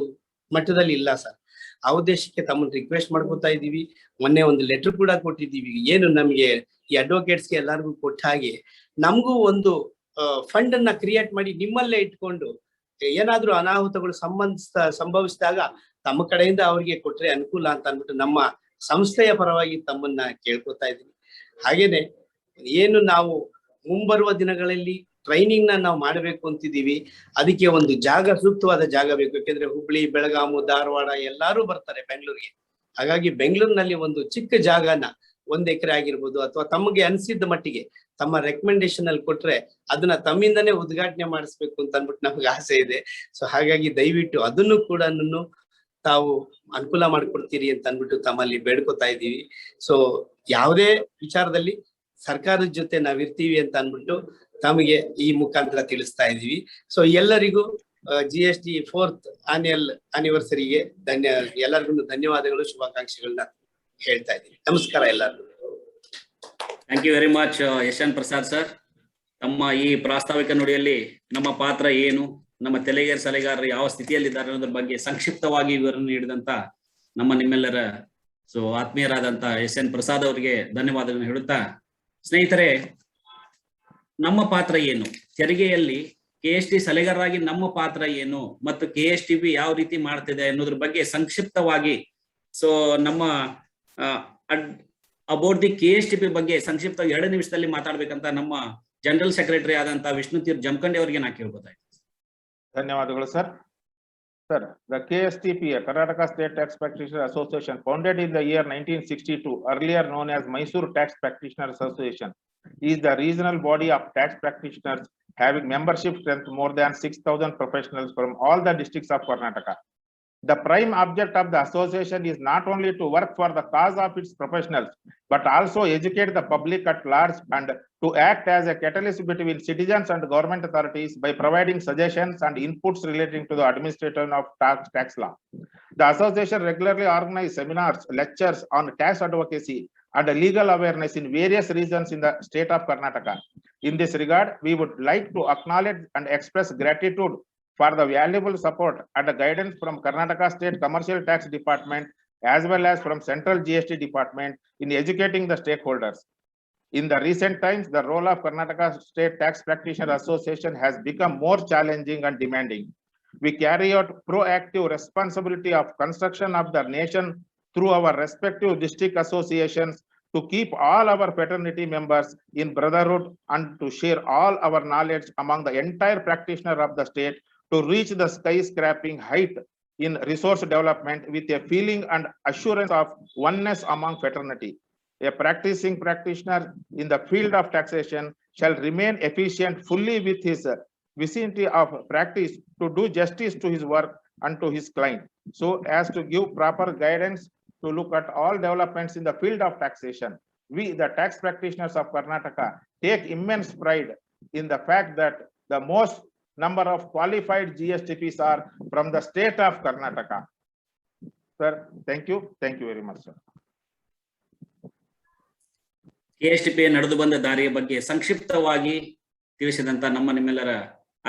ಮಟ್ಟದಲ್ಲಿ ಇಲ್ಲ ಸರ್. ಆ ಉದ್ದೇಶಕ್ಕೆ ತಮ್ಮನ್ನ ರಿಕ್ವೆಸ್ಟ್ ಮಾಡ್ಕೊತಾ ಇದ್ದೀವಿ. ಮೊನ್ನೆ ಒಂದು ಲೆಟರ್ ಕೂಡ ಕೊಟ್ಟಿದ್ದೀವಿ. ಏನು ನಮ್ಗೆ ಈ ಅಡ್ವೊಕೇಟ್ಸ್ಗೆ ಎಲ್ಲರಿಗೂ ಕೊಟ್ಟ ಹಾಗೆ ನಮಗೂ ಒಂದು ಫಂಡ್ ಅನ್ನ ಕ್ರಿಯೇಟ್ ಮಾಡಿ ನಿಮ್ಮಲ್ಲೇ ಇಟ್ಕೊಂಡು ಏನಾದ್ರೂ ಅನಾಹುತಗಳು ಸಂಭವಿಸಿದಾಗ ತಮ್ಮ ಕಡೆಯಿಂದ ಅವ್ರಿಗೆ ಕೊಟ್ರೆ ಅನುಕೂಲ ಅಂತ ಅಂದ್ಬಿಟ್ಟು ನಮ್ಮ ಸಂಸ್ಥೆಯ ಪರವಾಗಿ ತಮ್ಮನ್ನ ಕೇಳ್ಕೊತಾ ಇದ್ದೀವಿ. ಹಾಗೇನೆ ಏನು ನಾವು ಮುಂಬರುವ ದಿನಗಳಲ್ಲಿ ಟ್ರೈನಿಂಗ್ ನಾವು ಮಾಡಬೇಕು ಅಂತಿದ್ದೀವಿ. ಅದಕ್ಕೆ ಒಂದು ಸೂಕ್ತವಾದ ಜಾಗ ಬೇಕು. ಯಾಕೆಂದ್ರೆ ಹುಬ್ಳಿ, ಬೆಳಗಾವಿ, ಧಾರವಾಡ ಎಲ್ಲಾರು ಬರ್ತಾರೆ ಬೆಂಗಳೂರಿಗೆ. ಹಾಗಾಗಿ ಬೆಂಗಳೂರಿನಲ್ಲಿ ಒಂದು ಚಿಕ್ಕ ಜಾಗನ 1 ಎಕರೆ ಆಗಿರ್ಬೋದು ಅಥವಾ ತಮಗೆ ಅನಿಸಿದ್ದ ಮಟ್ಟಿಗೆ ತಮ್ಮ ರೆಕಮೆಂಡೇಶನ್ ಅಲ್ಲಿ ಕೊಟ್ರೆ ಅದನ್ನ ತಮ್ಮಿಂದನೇ ಉದ್ಘಾಟನೆ ಮಾಡಿಸ್ಬೇಕು ಅಂತ ಅಂದ್ಬಿಟ್ಟು ನಮ್ಗೆ ಆಸೆ ಇದೆ. ಸೊ ಹಾಗಾಗಿ ದಯವಿಟ್ಟು ಅದನ್ನು ಕೂಡ ತಾವು ಅನುಕೂಲ ಮಾಡ್ಕೊಡ್ತೀರಿ ಅಂತ ಅಂದ್ಬಿಟ್ಟು ತಮ್ಮಲ್ಲಿ ಬೇಡ್ಕೊತಾ ಇದ್ದೀವಿ. ಸೊ ಯಾವುದೇ ವಿಚಾರದಲ್ಲಿ ಸರ್ಕಾರದ ಜೊತೆ ನಾವಿರ್ತೀವಿ ಅಂತ ಅಂದ್ಬಿಟ್ಟು ತಮಗೆ ಈ ಮುಖಾಂತರ ತಿಳಿಸ್ತಾ ಇದೀವಿ. ಸೊ ಎಲ್ಲರಿಗೂ GST 4th ಆನಿವರ್ಸರಿಗೆ ಎಲ್ಲರಿಗೂ ಧನ್ಯವಾದಗಳು, ಶುಭಾಕಾಂಕ್ಷೆಗಳನ್ನ ಹೇಳ್ತಾ ಇದ್ದೀನಿ. ನಮಸ್ಕಾರ ಎಲ್ಲರಿಗೂ. Thank you very much Yashwant Prasad sir. ತಮ್ಮ ಈ ಪ್ರಾಸ್ತಾವಿಕ ನುಡಿಯಲ್ಲಿ ನಮ್ಮ ಪಾತ್ರ ಏನು, ನಮ್ಮ ತೆರಿಗೆ ಸಲಹೆಗಾರರು ಯಾವ ಸ್ಥಿತಿಯಲ್ಲಿದ್ದಾರೆ ಅನ್ನೋದ್ರ ಬಗ್ಗೆ ಸಂಕ್ಷಿಪ್ತವಾಗಿ ವಿವರಣೆ ನೀಡಿದಂತ ನಮ್ಮ ನಿಮ್ಮೆಲ್ಲರ ಆತ್ಮೀಯರಾದಂತ SN ಪ್ರಸಾದ್ ಅವರಿಗೆ ಧನ್ಯವಾದಗಳನ್ನು ಹೇಳುತ್ತಾ, ಸ್ನೇಹಿತರೆ, ನಮ್ಮ ಪಾತ್ರ ಏನು, ತೆರಿಗೆಯಲ್ಲಿ KST ಸಲಹೆಗಾರರಾಗಿ ನಮ್ಮ ಪಾತ್ರ ಏನು ಮತ್ತು KSTB ಯಾವ ರೀತಿ ಮಾಡ್ತಿದೆ ಅನ್ನೋದ್ರ ಬಗ್ಗೆ ಸಂಕ್ಷಿಪ್ತವಾಗಿ ನಮ್ಮ ಅಬೌಟ್ ದಿ KSTB ಬಗ್ಗೆ ಸಂಕ್ಷಿಪ್ತ 2 ನಿಮಿಷದಲ್ಲಿ ಮಾತಾಡ್ಬೇಕಂತ ನಮ್ಮ ಜನರಲ್ ಸೆಕ್ರೆಟರಿ ಆದಂತ ವಿಷ್ಣುತೀರ್ ಜಮಖಂಡಿ ಅವರಿಗೆ ನಾ ಕೇಳ್ಬೋದಾಯ್ತು. ಧನ್ಯವಾದಗಳು sir. Sir, the KSTP, Karnataka State Tax Practitioners Association, founded in the year 1962, earlier known as Mysore Tax Practitioners Association, is the regional body of tax practitioners having membership strength more than 6,000 professionals from all the districts of Karnataka. The prime object of the association is not only to work for the cause of its professionals, but also educate the public at large and to act as a catalyst between citizens and government authorities by providing suggestions and inputs relating to the administration of tax law. The association regularly organizes seminars, lectures on tax advocacy and legal awareness in various regions in the state of Karnataka. In this regard, we would like to acknowledge and express gratitude for the valuable support and guidance from Karnataka State Commercial Tax Department as well as from Central GST Department in educating the stakeholders. In the recent times, the role of Karnataka State Tax Practitioners Association has become more challenging and demanding. We carry out proactive responsibility of construction of the nation through our respective district associations to keep all our fraternity members in brotherhood and to share all our knowledge among the entire practitioner of the state to reach the skyscraping height in resource development with a feeling and assurance of oneness among fraternity. A practicing practitioner in the field of taxation shall remain efficient fully with his vicinity of practice to do justice to his work and to his client, so as to give proper guidance to look at all developments in the field of taxation. We, the tax practitioners of Karnataka, take immense pride in the fact that the most number of qualified GSTPs are from the state of Karnataka. Sir, thank you. Thank you very much, sir. KSTP ನಡೆದು ಬಂದ ದಾರಿಯ ಬಗ್ಗೆ ಸಂಕ್ಷಿಪ್ತವಾಗಿ ತಿಳಿಸಿದಂತ ನಮ್ಮ ನಿಮ್ಮೆಲ್ಲರ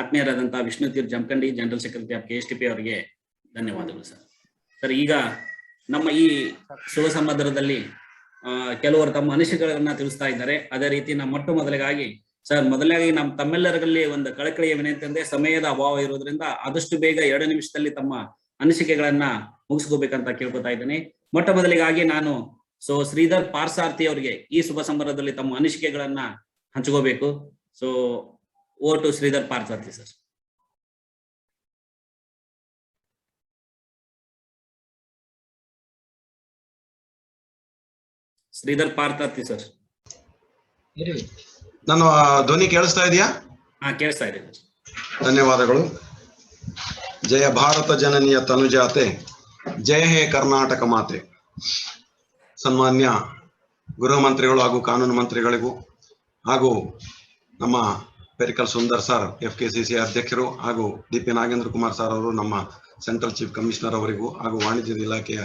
ಆತ್ಮೀಯರಾದಂತಹ Vishnuteerth Jamkhandi, general secretary of KSTP ಅವರಿಗೆ ಧನ್ಯವಾದಗಳು ಸರ್. ಸರ್, ಈಗ ನಮ್ಮ ಈ ಶುಭ ಸಂದರ್ಭದಲ್ಲಿ ಕೆಲವರು ತಮ್ಮ ಅನಿಸಿಕೆಗಳನ್ನ ತಿಳಿಸ್ತಾ ಇದ್ದಾರೆ. ಅದೇ ರೀತಿ ನಮ್ಮ ಮೊದಲಿಗಾಗಿ ಸರ್, ಮೊದಲಾಗಿ ತಮ್ಮೆಲ್ಲರಲ್ಲಿ ಒಂದು ಕಳಕಳಿಯ ವಿನಂತಿ ಅಂದ್ರೆ ಸಮಯದ ಅಭಾವ ಇರೋದ್ರಿಂದ ಆದಷ್ಟು ಬೇಗ 2 ನಿಮಿಷದಲ್ಲಿ ತಮ್ಮ ಅನಿಸಿಕೆಗಳನ್ನ ಮುಗಿಸ್ಕೋಬೇಕಂತ ಕೇಳ್ಕೊತಾ ಇದ್ದೀನಿ. ಮೊದಲಿಗಾಗಿ ನಾನು ಶ್ರೀಧರ್ ಪಾರ್ಸಾರ್ಥಿ ಅವರಿಗೆ ಈ ಶುಭ ಸಂದರ್ಭದಲ್ಲಿ ತಮ್ಮ ಅನಿಸಿಕೆಗಳನ್ನ ಹಂಚ್ಕೋಬೇಕು. Over to Sridhar Parthasarathy sir. Sridhar Parthasarathy sir, ನಾನು ಧ್ವನಿ ಕೇಳಿಸ್ತಾ ಇದೆಯಾ? ಕೇಳಿಸ್ತಾ ಇದೆ. ಧನ್ಯವಾದಗಳು. ಜಯ ಭಾರತ ಜನನಿಯ ತನುಜಾತೆ, ಜಯ ಹೇ ಕರ್ನಾಟಕ ಮಾತೆ. ಸನ್ಮಾನ್ಯ ಗೃಹ ಮಂತ್ರಿಗಳು ಹಾಗೂ ಕಾನೂನು ಮಂತ್ರಿಗಳಿಗೂ ಹಾಗೂ ನಮ್ಮ ಪೆರಿಕಲ್ ಸುಂದರ್ ಸರ್ FKCC ಅಧ್ಯಕ್ಷರು ಹಾಗೂ DP ನಾಗೇಂದ್ರ ಕುಮಾರ್ ಸರ್ ಅವರು ನಮ್ಮ ಸೆಂಟ್ರಲ್ ಚೀಫ್ ಕಮಿಷನರ್ ಅವರಿಗೂ ಹಾಗೂ ವಾಣಿಜ್ಯ ಇಲಾಖೆಯ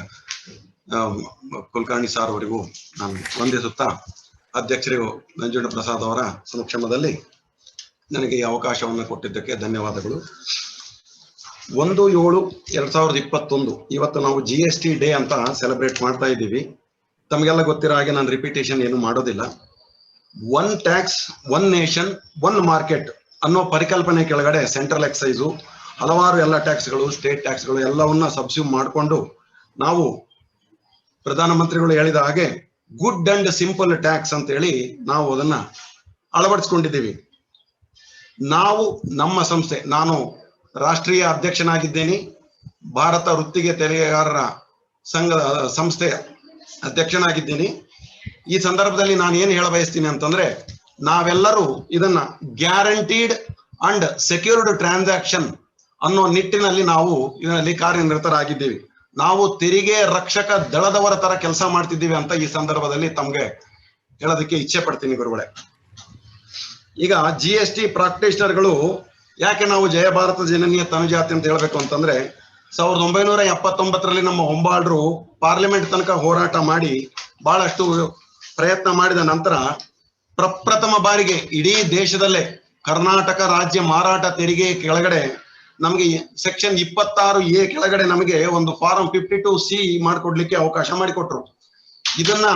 ಕುಲಕರ್ಣಿ ಸರ್ ಅವರಿಗೂ ನಾನು ವಂದಿಸುತ್ತಾ, ಅಧ್ಯಕ್ಷರು ನಂಜುಂಡ ಪ್ರಸಾದ್ ಅವರ ಸಮಕ್ಷಮದಲ್ಲಿ ನನಗೆ ಈ ಅವಕಾಶವನ್ನು ಕೊಟ್ಟಿದ್ದಕ್ಕೆ ಧನ್ಯವಾದಗಳು. 1/7/2021 ಇವತ್ತು ನಾವು GST ಡೇ ಅಂತ ಸೆಲೆಬ್ರೇಟ್ ಮಾಡ್ತಾ ಇದ್ದೀವಿ. ತಮಗೆಲ್ಲ ಗೊತ್ತಿರೋ ಹಾಗೆ ನಾನು ರಿಪಿಟೇಷನ್ ಏನು ಮಾಡೋದಿಲ್ಲ. 1 ಟ್ಯಾಕ್ಸ್ 1 ನೇಷನ್ 1 ಮಾರ್ಕೆಟ್ ಅನ್ನೋ ಪರಿಕಲ್ಪನೆ ಕೆಳಗಡೆ ಸೆಂಟ್ರಲ್ ಎಕ್ಸೈಸು, ಹಲವಾರು ಎಲ್ಲ ಟ್ಯಾಕ್ಸ್ಗಳು, ಸ್ಟೇಟ್ ಟ್ಯಾಕ್ಸ್ಗಳು ಎಲ್ಲವನ್ನ ಸಬ್ಸ್ಯೂಮ್ ಮಾಡಿಕೊಂಡು ನಾವು ಪ್ರಧಾನಮಂತ್ರಿಗಳು ಹೇಳಿದ ಹಾಗೆ ಗುಡ್ ಅಂಡ್ ಸಿಂಪಲ್ ಟ್ಯಾಕ್ಸ್ ಅಂತ ಹೇಳಿ ನಾವು ಅದನ್ನ ಅಳವಡಿಸ್ಕೊಂಡಿದ್ದೀವಿ. ನಾವು ನಮ್ಮ ಸಂಸ್ಥೆ, ನಾನು ರಾಷ್ಟ್ರೀಯ ಅಧ್ಯಕ್ಷನಾಗಿದ್ದೇನೆ, ಭಾರತ ವೃತ್ತಿಗೆ ತೆರಿಗೆಗಾರರ ಸಂಸ್ಥೆಯ ಅಧ್ಯಕ್ಷನಾಗಿದ್ದೀನಿ. ಈ ಸಂದರ್ಭದಲ್ಲಿ ನಾನು ಏನು ಹೇಳ ಬಯಸ್ತೀನಿ ಅಂತಂದ್ರೆ, ನಾವೆಲ್ಲರೂ ಇದನ್ನ ಗ್ಯಾರಂಟೀಡ್ ಅಂಡ್ ಸೆಕ್ಯೂರ್ಡ್ ಟ್ರಾನ್ಸಾಕ್ಷನ್ ಅನ್ನೋ ನಿಟ್ಟಿನಲ್ಲಿ ನಾವು ಇದರಲ್ಲಿ ಕಾರ್ಯನಿರತರಾಗಿದ್ದೀವಿ. ನಾವು ತೆರಿಗೆ ರಕ್ಷಕ ದಳದವರ ತರ ಕೆಲಸ ಮಾಡ್ತಿದ್ದೀವಿ ಅಂತ ಈ ಸಂದರ್ಭದಲ್ಲಿ ತಮ್ಗೆ ಹೇಳೋದಕ್ಕೆ ಇಚ್ಛೆ ಪಡ್ತೀನಿ ಗುರುಗಳೇ. ಈಗ GST ಪ್ರಾಕ್ಟೀಷನರ್ಗಳು ಯಾಕೆ ನಾವು ಜಯ ಭಾರತ ಜನನಿಯ ತನುಜಾತಿ ಅಂತ ಹೇಳ್ಬೇಕು ಅಂತಂದ್ರೆ, 1979ರಲ್ಲಿ ನಮ್ಮ ಹೊಂಬಾಳ್ರು ಪಾರ್ಲಿಮೆಂಟ್ ತನಕ ಹೋರಾಟ ಮಾಡಿ ಬಹಳಷ್ಟು ಪ್ರಯತ್ನ ಮಾಡಿದ ನಂತರ ಪ್ರಪ್ರಥಮ ಬಾರಿಗೆ ಇಡೀ ದೇಶದಲ್ಲೇ ಕರ್ನಾಟಕ ರಾಜ್ಯ ಮಾರಾಟ ತೆರಿಗೆ ಕೆಳಗಡೆ ನಮಗೆ ಸೆಕ್ಷನ್ 26A ಕೆಳಗಡೆ ನಮಗೆ ಒಂದು ಫಾರಂ 52C ಮಾಡಿಕೊಡ್ಲಿಕ್ಕೆ ಅವಕಾಶ ಮಾಡಿಕೊಟ್ರು. ಇದನ್ನ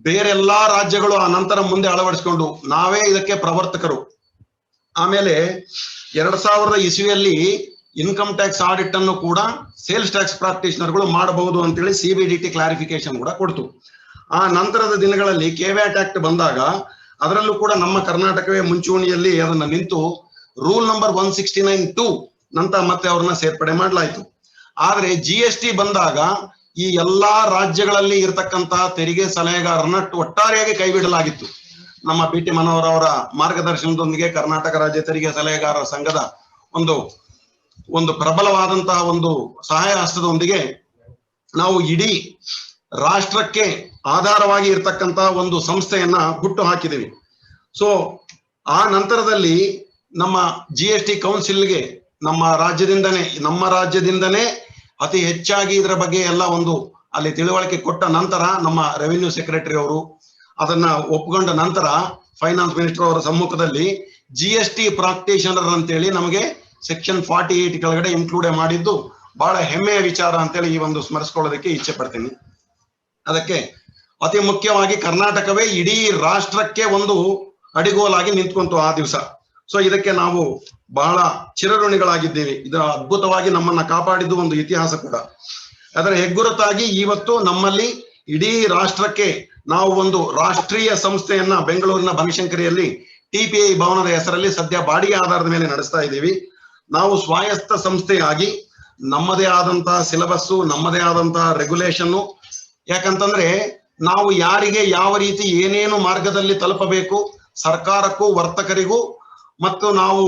ಬೇರೆಲ್ಲಾ ರಾಜ್ಯಗಳು ಆ ನಂತರ ಮುಂದೆ ಅಳವಡಿಸಿಕೊಂಡು ನಾವೇ ಇದಕ್ಕೆ ಪ್ರವರ್ತಕರು. ಆಮೇಲೆ 2000 ಇಸ್ವಿಯಲ್ಲಿ ಇನ್ಕಮ್ ಟ್ಯಾಕ್ಸ್ ಆಡಿಟ್ ಅನ್ನು ಕೂಡ ಸೇಲ್ಸ್ ಟ್ಯಾಕ್ಸ್ ಪ್ರಾಕ್ಟೀಷನರ್ಗಳು ಮಾಡಬಹುದು ಅಂತೇಳಿ CBDT ಕ್ಲಾರಿಫಿಕೇಶನ್ ಕೂಡ ಕೊಡ್ತು. ಆ ನಂತರದ ದಿನಗಳಲ್ಲಿ ಕೆವ್ಯಾಟ್ ಆಕ್ಟ್ ಬಂದಾಗ ಅದರಲ್ಲೂ ಕೂಡ ನಮ್ಮ ಕರ್ನಾಟಕವೇ ಮುಂಚೂಣಿಯಲ್ಲಿ ಅದನ್ನ ನಿಂತು ರೂಲ್ ನಂಬರ್ 169(2) ನಂತರ ಮತ್ತೆ ಅವ್ರನ್ನ ಸೇರ್ಪಡೆ ಮಾಡಲಾಯಿತು. ಆದ್ರೆ GST ಬಂದಾಗ ಈ ಎಲ್ಲಾ ರಾಜ್ಯಗಳಲ್ಲಿ ಇರತಕ್ಕಂತ ತೆರಿಗೆ ಸಲಹೆಗಾರರನ್ನ ಒಟ್ಟಾರೆಯಾಗಿ ಕೈ ಬಿಡಲಾಗಿತ್ತು. ನಮ್ಮ BT ಮನೋಹರ್ ಅವರ ಮಾರ್ಗದರ್ಶನದೊಂದಿಗೆ ಕರ್ನಾಟಕ ರಾಜ್ಯ ತೆರಿಗೆ ಸಲಹೆಗಾರರ ಸಂಘದ ಒಂದು ಪ್ರಬಲವಾದಂತಹ ಒಂದು ಸಹಾಯ ಹಸ್ತದೊಂದಿಗೆ ನಾವು ಇಡೀ ರಾಷ್ಟ್ರಕ್ಕೆ ಆಧಾರವಾಗಿ ಇರತಕ್ಕಂತ ಒಂದು ಸಂಸ್ಥೆಯನ್ನ ಹುಟ್ಟು ಹಾಕಿದ್ದೀವಿ. ಸೊ ಆ ನಂತರದಲ್ಲಿ ನಮ್ಮ GST ಕೌನ್ಸಿಲ್ಗೆ ನಮ್ಮ ರಾಜ್ಯದಿಂದನೇ ಅತಿ ಹೆಚ್ಚಾಗಿ ಇದರ ಬಗ್ಗೆ ಎಲ್ಲ ಒಂದು ಅಲ್ಲಿ ತಿಳುವಳಿಕೆ ಕೊಟ್ಟ ನಂತರ ನಮ್ಮ ರೆವಿನ್ಯೂ ಸೆಕ್ರೆಟರಿ ಅವರು ಅದನ್ನ ಒಪ್ಕೊಂಡ ನಂತರ ಫೈನಾನ್ಸ್ ಮಿನಿಸ್ಟರ್ ಅವರ ಸಮ್ಮುಖದಲ್ಲಿ GST ಪ್ರಾಕ್ಟೀಷನರ್ ಅಂತೇಳಿ ನಮಗೆ ಸೆಕ್ಷನ್ 48 ಕೆಳಗಡೆ ಇನ್ಕ್ಲೂಡ್ ಮಾಡಿದ್ದು ಬಹಳ ಹೆಮ್ಮೆಯ ವಿಚಾರ ಅಂತೇಳಿ ಈ ಒಂದು ಸ್ಮರಿಸ್ಕೊಳ್ಳೋದಕ್ಕೆ ಇಚ್ಛೆ ಪಡ್ತೀನಿ. ಅದಕ್ಕೆ ಅತಿ ಮುಖ್ಯವಾಗಿ ಕರ್ನಾಟಕವೇ ಇಡೀ ರಾಷ್ಟ್ರಕ್ಕೆ ಒಂದು ಅಡಿಗೋಲಾಗಿ ನಿಂತ್ಕೊಂತು ಆ ದಿವಸ. ಸೊ ಇದಕ್ಕೆ ನಾವು ಬಹಳ ಚಿರಋಣಿಗಳಾಗಿದ್ದೇವೆ. ಇದರ ಅದ್ಭುತವಾಗಿ ನಮ್ಮನ್ನ ಕಾಪಾಡಿದ್ದು ಒಂದು ಇತಿಹಾಸ ಕೂಡ. ಅದರ ಹೆಗ್ಗುರುತಾಗಿ ಇವತ್ತು ನಮ್ಮಲ್ಲಿ ಇಡೀ ರಾಷ್ಟ್ರಕ್ಕೆ ನಾವು ಒಂದು ರಾಷ್ಟ್ರೀಯ ಸಂಸ್ಥೆಯನ್ನ ಬೆಂಗಳೂರಿನ ಬನಶಂಕರಿಯಲ್ಲಿ TPI ಭವನದ ಹೆಸರಲ್ಲಿ ಸದ್ಯ ಬಾಡಿಗೆ ಆಧಾರದ ಮೇಲೆ ನಡೆಸ್ತಾ ಇದ್ದೀವಿ. ನಾವು ಸ್ವಾಯತ್ತ ಸಂಸ್ಥೆಯಾಗಿ ನಮ್ಮದೇ ಆದಂತಹ ಸಿಲೆಬಸ್ಸು, ನಮ್ಮದೇ ಆದಂತಹ ರೆಗ್ಯುಲೇಷನ್ನು, ಯಾಕಂತಂದ್ರೆ ನಾವು ಯಾರಿಗೆ ಯಾವ ರೀತಿ ಏನೇನು ಮಾರ್ಗದಲ್ಲಿ ತಲುಪಬೇಕು, ಸರ್ಕಾರಕ್ಕೂ ವರ್ತಕರಿಗೂ ಮತ್ತು ನಾವು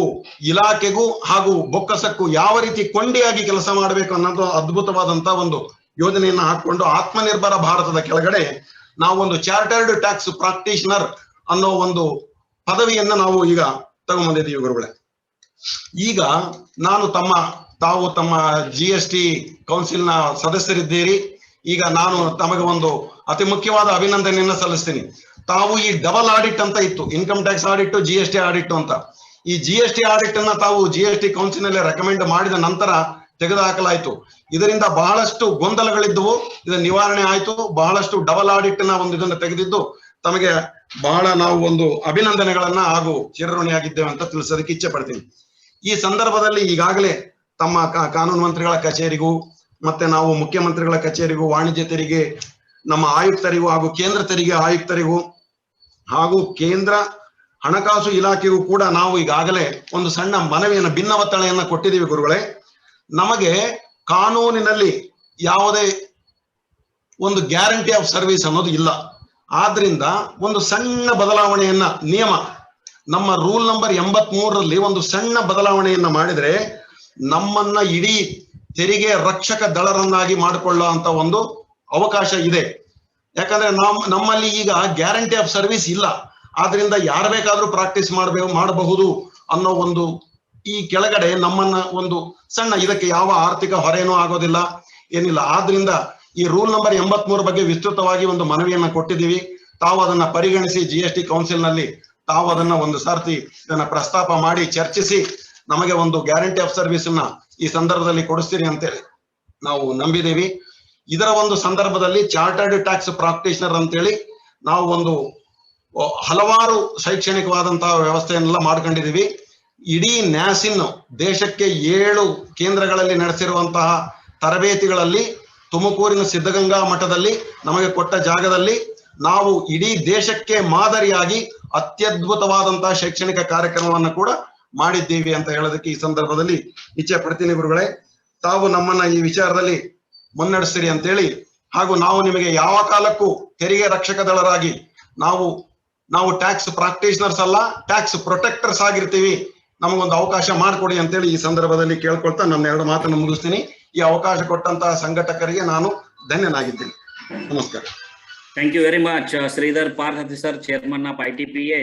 ಇಲಾಖೆಗೂ ಹಾಗೂ ಬೊಕ್ಕಸಕ್ಕೂ ಯಾವ ರೀತಿ ಕೊಂಡಿಯಾಗಿ ಕೆಲಸ ಮಾಡಬೇಕು ಅನ್ನೋದು ಅದ್ಭುತವಾದಂತಹ ಒಂದು ಯೋಜನೆಯನ್ನ ಹಾಕೊಂಡು ಆತ್ಮನಿರ್ಭರ ಭಾರತದ ಕೆಳಗಡೆ ನಾವು ಒಂದು ಚಾರ್ಟರ್ಡ್ ಟ್ಯಾಕ್ಸ್ ಪ್ರಾಕ್ಟೀಷನರ್ ಅನ್ನೋ ಒಂದು ಪದವಿಯನ್ನ ನಾವು ಈಗ ತಗೊಂಡ್ಬಂದಿದ್ದೀವಿ ಗುರುಗಳೇ. ಈಗ ನಾನು ತಾವು ತಮ್ಮ GST ಕೌನ್ಸಿಲ್ನ ಸದಸ್ಯರಿದ್ದೀರಿ. ಈಗ ನಾನು ತಮಗೆ ಒಂದು ಅತಿ ಮುಖ್ಯವಾದ ಅಭಿನಂದನೆಯನ್ನ ಸಲ್ಲಿಸ್ತೀನಿ. ತಾವು ಈ ಡಬಲ್ ಆಡಿಟ್ ಅಂತ ಇತ್ತು, income tax audit, GST audit ಅಂತ. ಈ GST ಆಡಿಟ್ ಅನ್ನ ತಾವು GST ಕೌನ್ಸಿಲ್ ರೆಕಮೆಂಡ್ ಮಾಡಿದ ನಂತರ ತೆಗೆದುಹಾಕಲಾಯಿತು. ಇದರಿಂದ ಬಹಳಷ್ಟು ಗೊಂದಲಗಳಿದ್ದವು, ಇದರ ನಿವಾರಣೆ ಆಯ್ತು. ಬಹಳಷ್ಟು ಡಬಲ್ ಆಡಿಟ್ ನ ಒಂದು ಇದನ್ನ ತೆಗೆದಿದ್ದು ತಮಗೆ ಬಹಳ ನಾವು ಒಂದು ಅಭಿನಂದನೆಗಳನ್ನ ಹಾಗೂ ಚಿರಋಣಿಯಾಗಿದ್ದೇವೆ ಅಂತ ತಿಳಿಸೋದಕ್ಕೆ ಇಚ್ಛೆ ಪಡ್ತೀನಿ. ಈ ಸಂದರ್ಭದಲ್ಲಿ ಈಗಾಗಲೇ ತಮ್ಮ ಕಾನೂನು ಮಂತ್ರಿಗಳ ಕಚೇರಿಗೂ ಮತ್ತೆ ನಾವು ಮುಖ್ಯಮಂತ್ರಿಗಳ ಕಚೇರಿಗೂ, ವಾಣಿಜ್ಯ ತೆರಿಗೆ ನಮ್ಮ ಆಯುಕ್ತರಿಗೂ ಹಾಗೂ ಕೇಂದ್ರ ತೆರಿಗೆ ಆಯುಕ್ತರಿಗೂ ಹಾಗೂ ಕೇಂದ್ರ ಹಣಕಾಸು ಇಲಾಖೆಗೂ ಕೂಡ ನಾವು ಈಗಾಗಲೇ ಒಂದು ಸಣ್ಣ ಮನವಿಯನ್ನು, ಭಿನ್ನ ಒತ್ತಳೆಯನ್ನ ಕೊಟ್ಟಿದ್ದೀವಿ ಗುರುಗಳೇ. ನಮಗೆ ಕಾನೂನಿನಲ್ಲಿ ಯಾವುದೇ ಒಂದು ಗ್ಯಾರಂಟಿ ಆಫ್ ಸರ್ವಿಸ್ ಅನ್ನೋದು ಇಲ್ಲ. ಆದ್ರಿಂದ ಒಂದು ಸಣ್ಣ ಬದಲಾವಣೆಯನ್ನ, ನಿಯಮ ನಮ್ಮ ರೂಲ್ ನಂಬರ್ 83ರಲ್ಲಿ ಒಂದು ಸಣ್ಣ ಬದಲಾವಣೆಯನ್ನ ಮಾಡಿದ್ರೆ ನಮ್ಮನ್ನ ಇಡೀ ತೆರಿಗೆ ರಕ್ಷಕ ದಳರನ್ನಾಗಿ ಮಾಡಿಕೊಳ್ಳೋ ಅಂತ ಒಂದು ಅವಕಾಶ ಇದೆ. ಯಾಕಂದ್ರೆ ನಮ್ಮಲ್ಲಿ ಈಗ ಗ್ಯಾರಂಟಿ ಆಫ್ ಸರ್ವಿಸ್ ಇಲ್ಲ. ಆದ್ರಿಂದ ಯಾರು ಬೇಕಾದ್ರೂ ಪ್ರಾಕ್ಟೀಸ್ ಮಾಡಬಹುದು ಅನ್ನೋ ಒಂದು ಈ ಕೆಳಗಡೆ ನಮ್ಮನ್ನ ಒಂದು ಸಣ್ಣ, ಇದಕ್ಕೆ ಯಾವ ಆರ್ಥಿಕ ಹೊರೆನೂ ಆಗೋದಿಲ್ಲ, ಏನಿಲ್ಲ. ಆದ್ರಿಂದ ಈ ರೂಲ್ ನಂಬರ್ 83 ಬಗ್ಗೆ ವಿಸ್ತೃತವಾಗಿ ಒಂದು ಮನವಿಯನ್ನ ಕೊಟ್ಟಿದ್ದೀವಿ. ತಾವು ಅದನ್ನ ಪರಿಗಣಿಸಿ GST ಕೌನ್ಸಿಲ್ ನಲ್ಲಿ ತಾವು ಅದನ್ನ ಒಂದು ಸರ್ತಿ ಇದನ್ನ ಪ್ರಸ್ತಾಪ ಮಾಡಿ ಚರ್ಚಿಸಿ ನಮಗೆ ಒಂದು ಗ್ಯಾರಂಟಿ ಆಫ್ ಸರ್ವಿಸ್ ಅನ್ನ ಈ ಸಂದರ್ಭದಲ್ಲಿ ಕೊಡಿಸ್ತೀರಿ ಅಂತೇಳಿ ನಾವು ನಂಬಿದ್ದೀವಿ. ಇದರ ಒಂದು ಸಂದರ್ಭದಲ್ಲಿ ಚಾರ್ಟರ್ಡ್ ಟ್ಯಾಕ್ಸ್ ಪ್ರಾಕ್ಟೀಷನರ್ ಅಂತೇಳಿ ನಾವು ಒಂದು ಹಲವಾರು ಶೈಕ್ಷಣಿಕವಾದಂತಹ ವ್ಯವಸ್ಥೆಯನ್ನೆಲ್ಲ ಮಾಡ್ಕೊಂಡಿದೀವಿ. ಇಡೀ ನ್ಯಾಸಿನ್ ದೇಶಕ್ಕೆ 7 ಕೇಂದ್ರಗಳಲ್ಲಿ ನಡೆಸಿರುವಂತಹ ತರಬೇತಿಗಳಲ್ಲಿ ತುಮಕೂರಿನ ಸಿದ್ಧಗಂಗಾ ಮಠದಲ್ಲಿ ನಮಗೆ ಕೊಟ್ಟ ಜಾಗದಲ್ಲಿ ನಾವು ಇಡೀ ದೇಶಕ್ಕೆ ಮಾದರಿಯಾಗಿ ಅತ್ಯದ್ಭುತವಾದಂತಹ ಶೈಕ್ಷಣಿಕ ಕಾರ್ಯಕ್ರಮವನ್ನು ಕೂಡ ಮಾಡಿದ್ದೀವಿ ಅಂತ ಹೇಳೋದಕ್ಕೆ ಈ ಸಂದರ್ಭದಲ್ಲಿ ಇಚ್ಛೆ ಪಡ್ತೀನಿ ಗುರುಗಳೇ. ತಾವು ನಮ್ಮನ್ನ ಈ ವಿಚಾರದಲ್ಲಿ ಮುನ್ನಡೆಸ್ತೀರಿ ಅಂತೇಳಿ, ಹಾಗೂ ನಾವು ನಿಮಗೆ ಯಾವ ಕಾಲಕ್ಕೂ ತೆರಿಗೆ ರಕ್ಷಕ ದಳರಾಗಿ ನಾವು ಟ್ಯಾಕ್ಸ್ ಪ್ರಾಕ್ಟೀಷನರ್ಸ್ ಅಲ್ಲ, ಟ್ಯಾಕ್ಸ್ ಪ್ರೊಟೆಕ್ಟರ್ಸ್ ಆಗಿರ್ತೀವಿ, ನಮಗೊಂದು ಅವಕಾಶ ಮಾಡಿಕೊಡಿ ಅಂತೇಳಿ ಈ ಸಂದರ್ಭದಲ್ಲಿ ಕೇಳ್ಕೊಳ್ತಾ ನನ್ನ 2 ಮಾತನ್ನು ಮುಗಿಸ್ತೀನಿ. ಈ ಅವಕಾಶ ಕೊಟ್ಟಂತಹ ಸಂಘಟಕರಿಗೆ ನಾನು ಧನ್ಯನಾಗಿದ್ದೀನಿ. ನಮಸ್ಕಾರ. Thank you very much Sridhar Parthi sir, chairman of ITPA.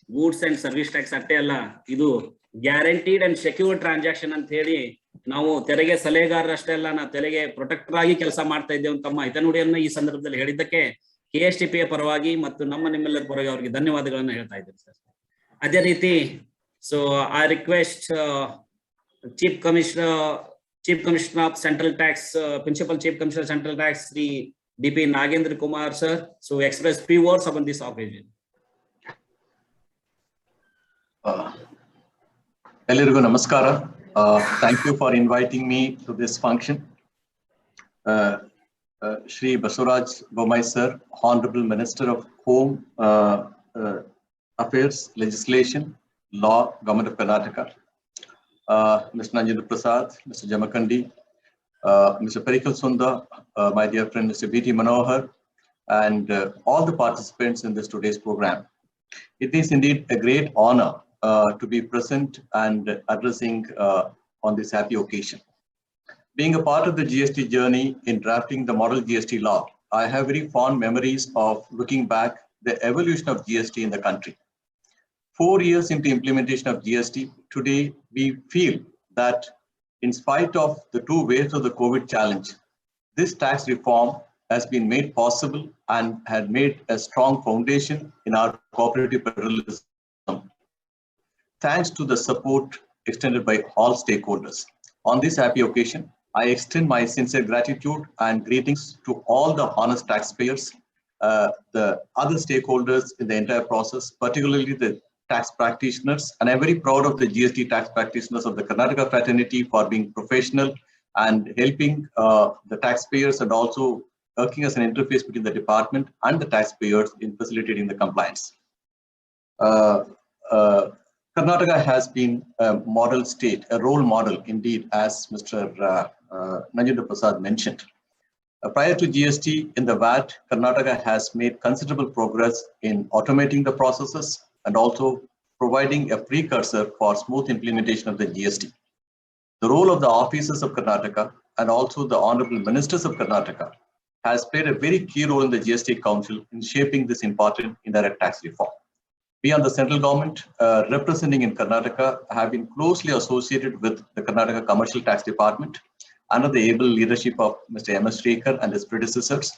Goods and service tax ಅಷ್ಟೇ ಅಲ್ಲ, ಇದು ಗ್ಯಾರಂಟಿಡ್ ಅಂಡ್ ಸೆಕ್ಯೂರ್ ಟ್ರಾನ್ಸಾಕ್ಷನ್ ಅಂತ ಹೇಳಿ ನಾವು ತೆರಿಗೆ ಸಲಹೆಗಾರರಷ್ಟೇ ಅಲ್ಲ, ನಾವು ತೆರಿಗೆ ಪ್ರೊಟೆಕ್ಟರ್ ಆಗಿ ಕೆಲಸ ಮಾಡ್ತಾ ಇದ್ದೇವೆ ತಮ್ಮ ಹಿತನುಡಿಯನ್ನ ಈ ಸಂದರ್ಭದಲ್ಲಿ ಹೇಳಿದ್ದಕ್ಕೆ KSTPA ಪರವಾಗಿ ಮತ್ತು ನಿಮ್ಮೆಲ್ಲರ ಪರವಾಗಿ ಅವರಿಗೆ ಧನ್ಯವಾದಗಳನ್ನ ಹೇಳ್ತಾ ಇದ್ದೇನೆ ಸರ್. ಅದೇ ರೀತಿ so I request Chief Commissioner of Central Tax, Principal Chief Commissioner Central Tax, Sri DP Nagendra Kumar, sir, so express few words upon this occasion. Ellirigu namaskara. Thank you for inviting me to this function. Shri Basuraj Bomai sir, Honorable Minister of Home Affairs, Legislation, Law, Government of Karnataka, Mr. Nanjendra Prasad, Mr. Jamakandi, Mr. Perikal Sundar, my dear friend Mr. B.T. Manohar, and all the participants in this today's program. It is indeed a great honor to be present and addressing on this happy occasion. Being a part of the GST journey in drafting the model GST law, I have very fond memories of looking back the evolution of GST in the country. 4 years into implementation of GST, today we feel that in spite of the 2 waves of the COVID challenge, this tax reform has been made possible and had made a strong foundation in our cooperative federalism, thanks to the support extended by all stakeholders. On this happy occasion, I extend my sincere gratitude and greetings to all the honest taxpayers, the other stakeholders in the entire process, particularly the tax practitioners. And I'm very proud of the GST tax practitioners of the Karnataka fraternity for being professional and helping the taxpayers and also working as an interface between the department and the taxpayers in facilitating the compliance. Karnataka has been a model state, a role model indeed, as Mr. Nanjendra Prasad mentioned. Prior to GST in the VAT, Karnataka has made considerable progress in automating the processes and also providing a precursor for smooth implementation of the GST. The role of the officers of Karnataka and also the honorable ministers of Karnataka has played a very key role in the GST Council in shaping this important indirect tax reform. We on the central government representing in Karnataka have been closely associated with the Karnataka Commercial Tax Department under the able leadership of Mr. M.S. Sreekar and his predecessors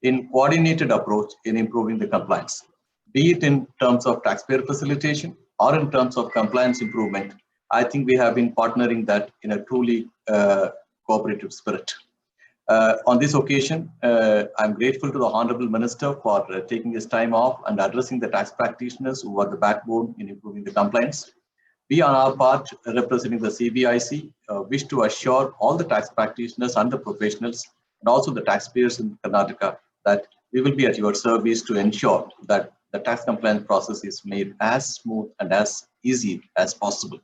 in coordinated approach in improving the compliance, be it in terms of taxpayer facilitation or in terms of compliance improvement. I think we have been partnering that in a truly cooperative spirit. On this occasion, I'm grateful to the Honorable Minister for taking his time off and addressing the tax practitioners who are the backbone in improving the compliance. We on our part, representing the CBIC, wish to assure all the tax practitioners and the professionals and also the taxpayers in Karnataka that we will be at your service to ensure that the tax compliance process is made as smooth and as easy as possible.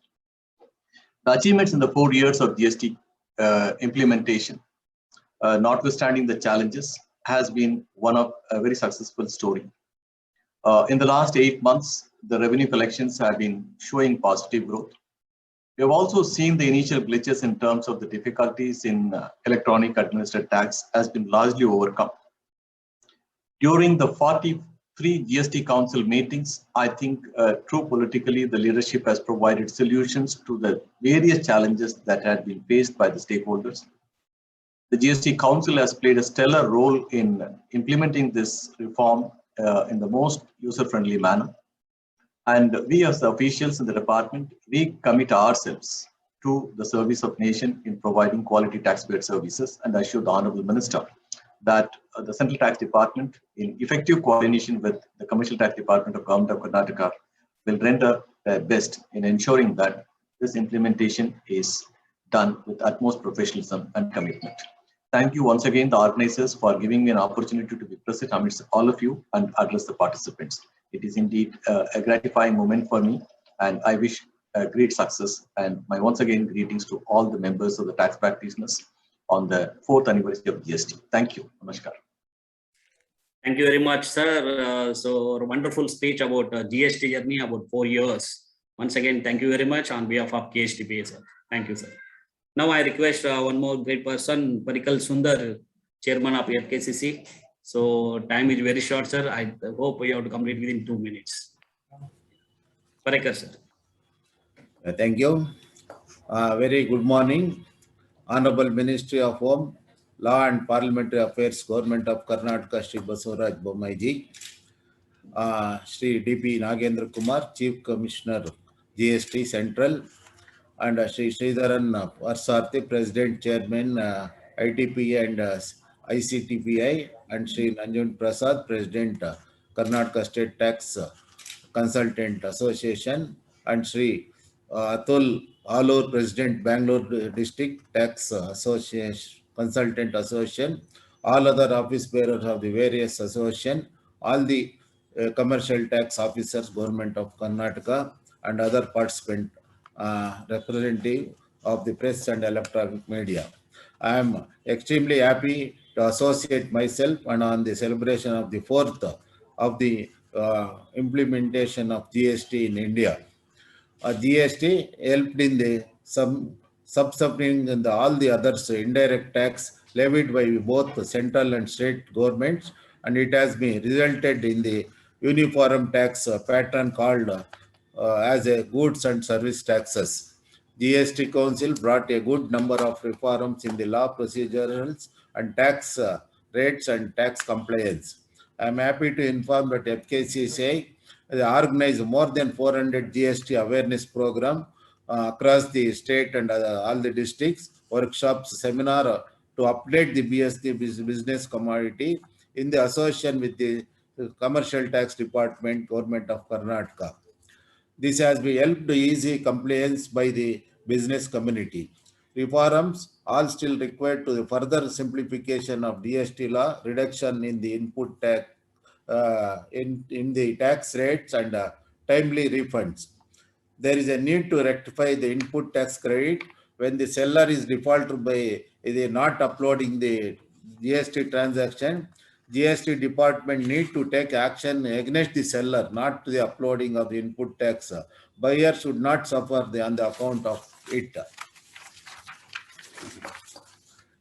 The achievements in the 4 years of GST implementation, notwithstanding the challenges, has been one of a very successful story. In the last 8 months, the revenue collections have been showing positive growth. We have also seen the initial glitches in terms of the difficulties in electronic administered tax has been largely overcome. During the 43 GST Council meetings, I think true politically, the leadership has provided solutions to the various challenges that had been faced by the stakeholders. The GST Council has played a stellar role in implementing this reform in the most user-friendly manner. And we as the officials in the department, we commit ourselves to the service of nation in providing quality taxpayer services. And I assure the Honorable Minister that the Central Tax Department, in effective coordination with the Commercial Tax Department of Government of Karnataka, will render their best in ensuring that this implementation is done with utmost professionalism and commitment. Thank you once again, the organizers, for giving me an opportunity to be present amidst all of you and address the participants. It is indeed a gratifying moment for me, and I wish great success. And my once again greetings to all the members of the tax practitioners on the 4th anniversary of GST. Thank you. Namaskar. Thank you very much, sir. So wonderful speech about GST journey about 4 years. Once again, thank you very much on behalf of KSTP, sir. Thank you, sir. Now I request one more great person, Perikal Sundar, Chairman of FKCC. So time is very short, sir. I hope we have to complete within 2 minutes. Perikal, sir. Thank you. Very good morning. Honorable Ministry of Home, Law and Parliamentary Affairs, Government of Karnataka, Shri Basuraj Bomai ji, Shri DP Nagendra Kumar, Chief Commissioner GST Central, and Sri Sridharan Varsarthi, President, Chairman, ITPI and ICTPI, and Sri Nanjun Prasad, President, Karnataka State Tax Consultant Association, and Sri Atul Alur, President, Bangalore District Tax Association Consultant Association, all other office bearers of the various association, all the commercial tax officers, Government of Karnataka, and other participant representative of the press and electronic media. I am extremely happy to associate myself and on the celebration of the 4th of the implementation of GST in India. GST helped in the subsuming and all the others indirect tax levied by both the central and state governments, and it has been resulted in the uniform tax pattern called as a goods and service taxes. GST Council brought a good number of reforms in the law procedurals and tax rates and tax compliance. I am happy to inform that FKCCI organized more than 400 GST awareness program across the state and all the districts, workshops, seminar to update the BST business community in the association with the Commercial Tax Department, Government of Karnataka. This has been helped to easy compliance by the business community. Reforms all still required to the further simplification of GST law, reduction in the input tax, in the tax rates, and timely refunds. There is a need to rectify the input tax credit when the seller is defaulted by not uploading the GST transaction. GST department need to take action against the seller, not the uploading of the input tax. Buyer should not suffer on the account of it.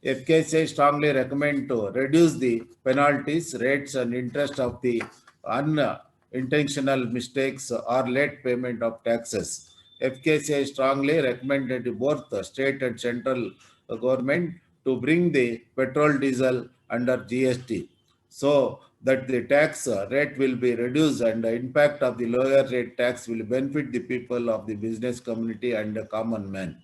FKCI strongly recommend to reduce the penalties, rates, and interest of the unintentional mistakes or late payment of taxes. FKCI strongly recommended to both the state and central government to bring the petrol diesel under GST, so that the tax rate will be reduced and the impact of the lower rate tax will benefit the people of the business community and the common man.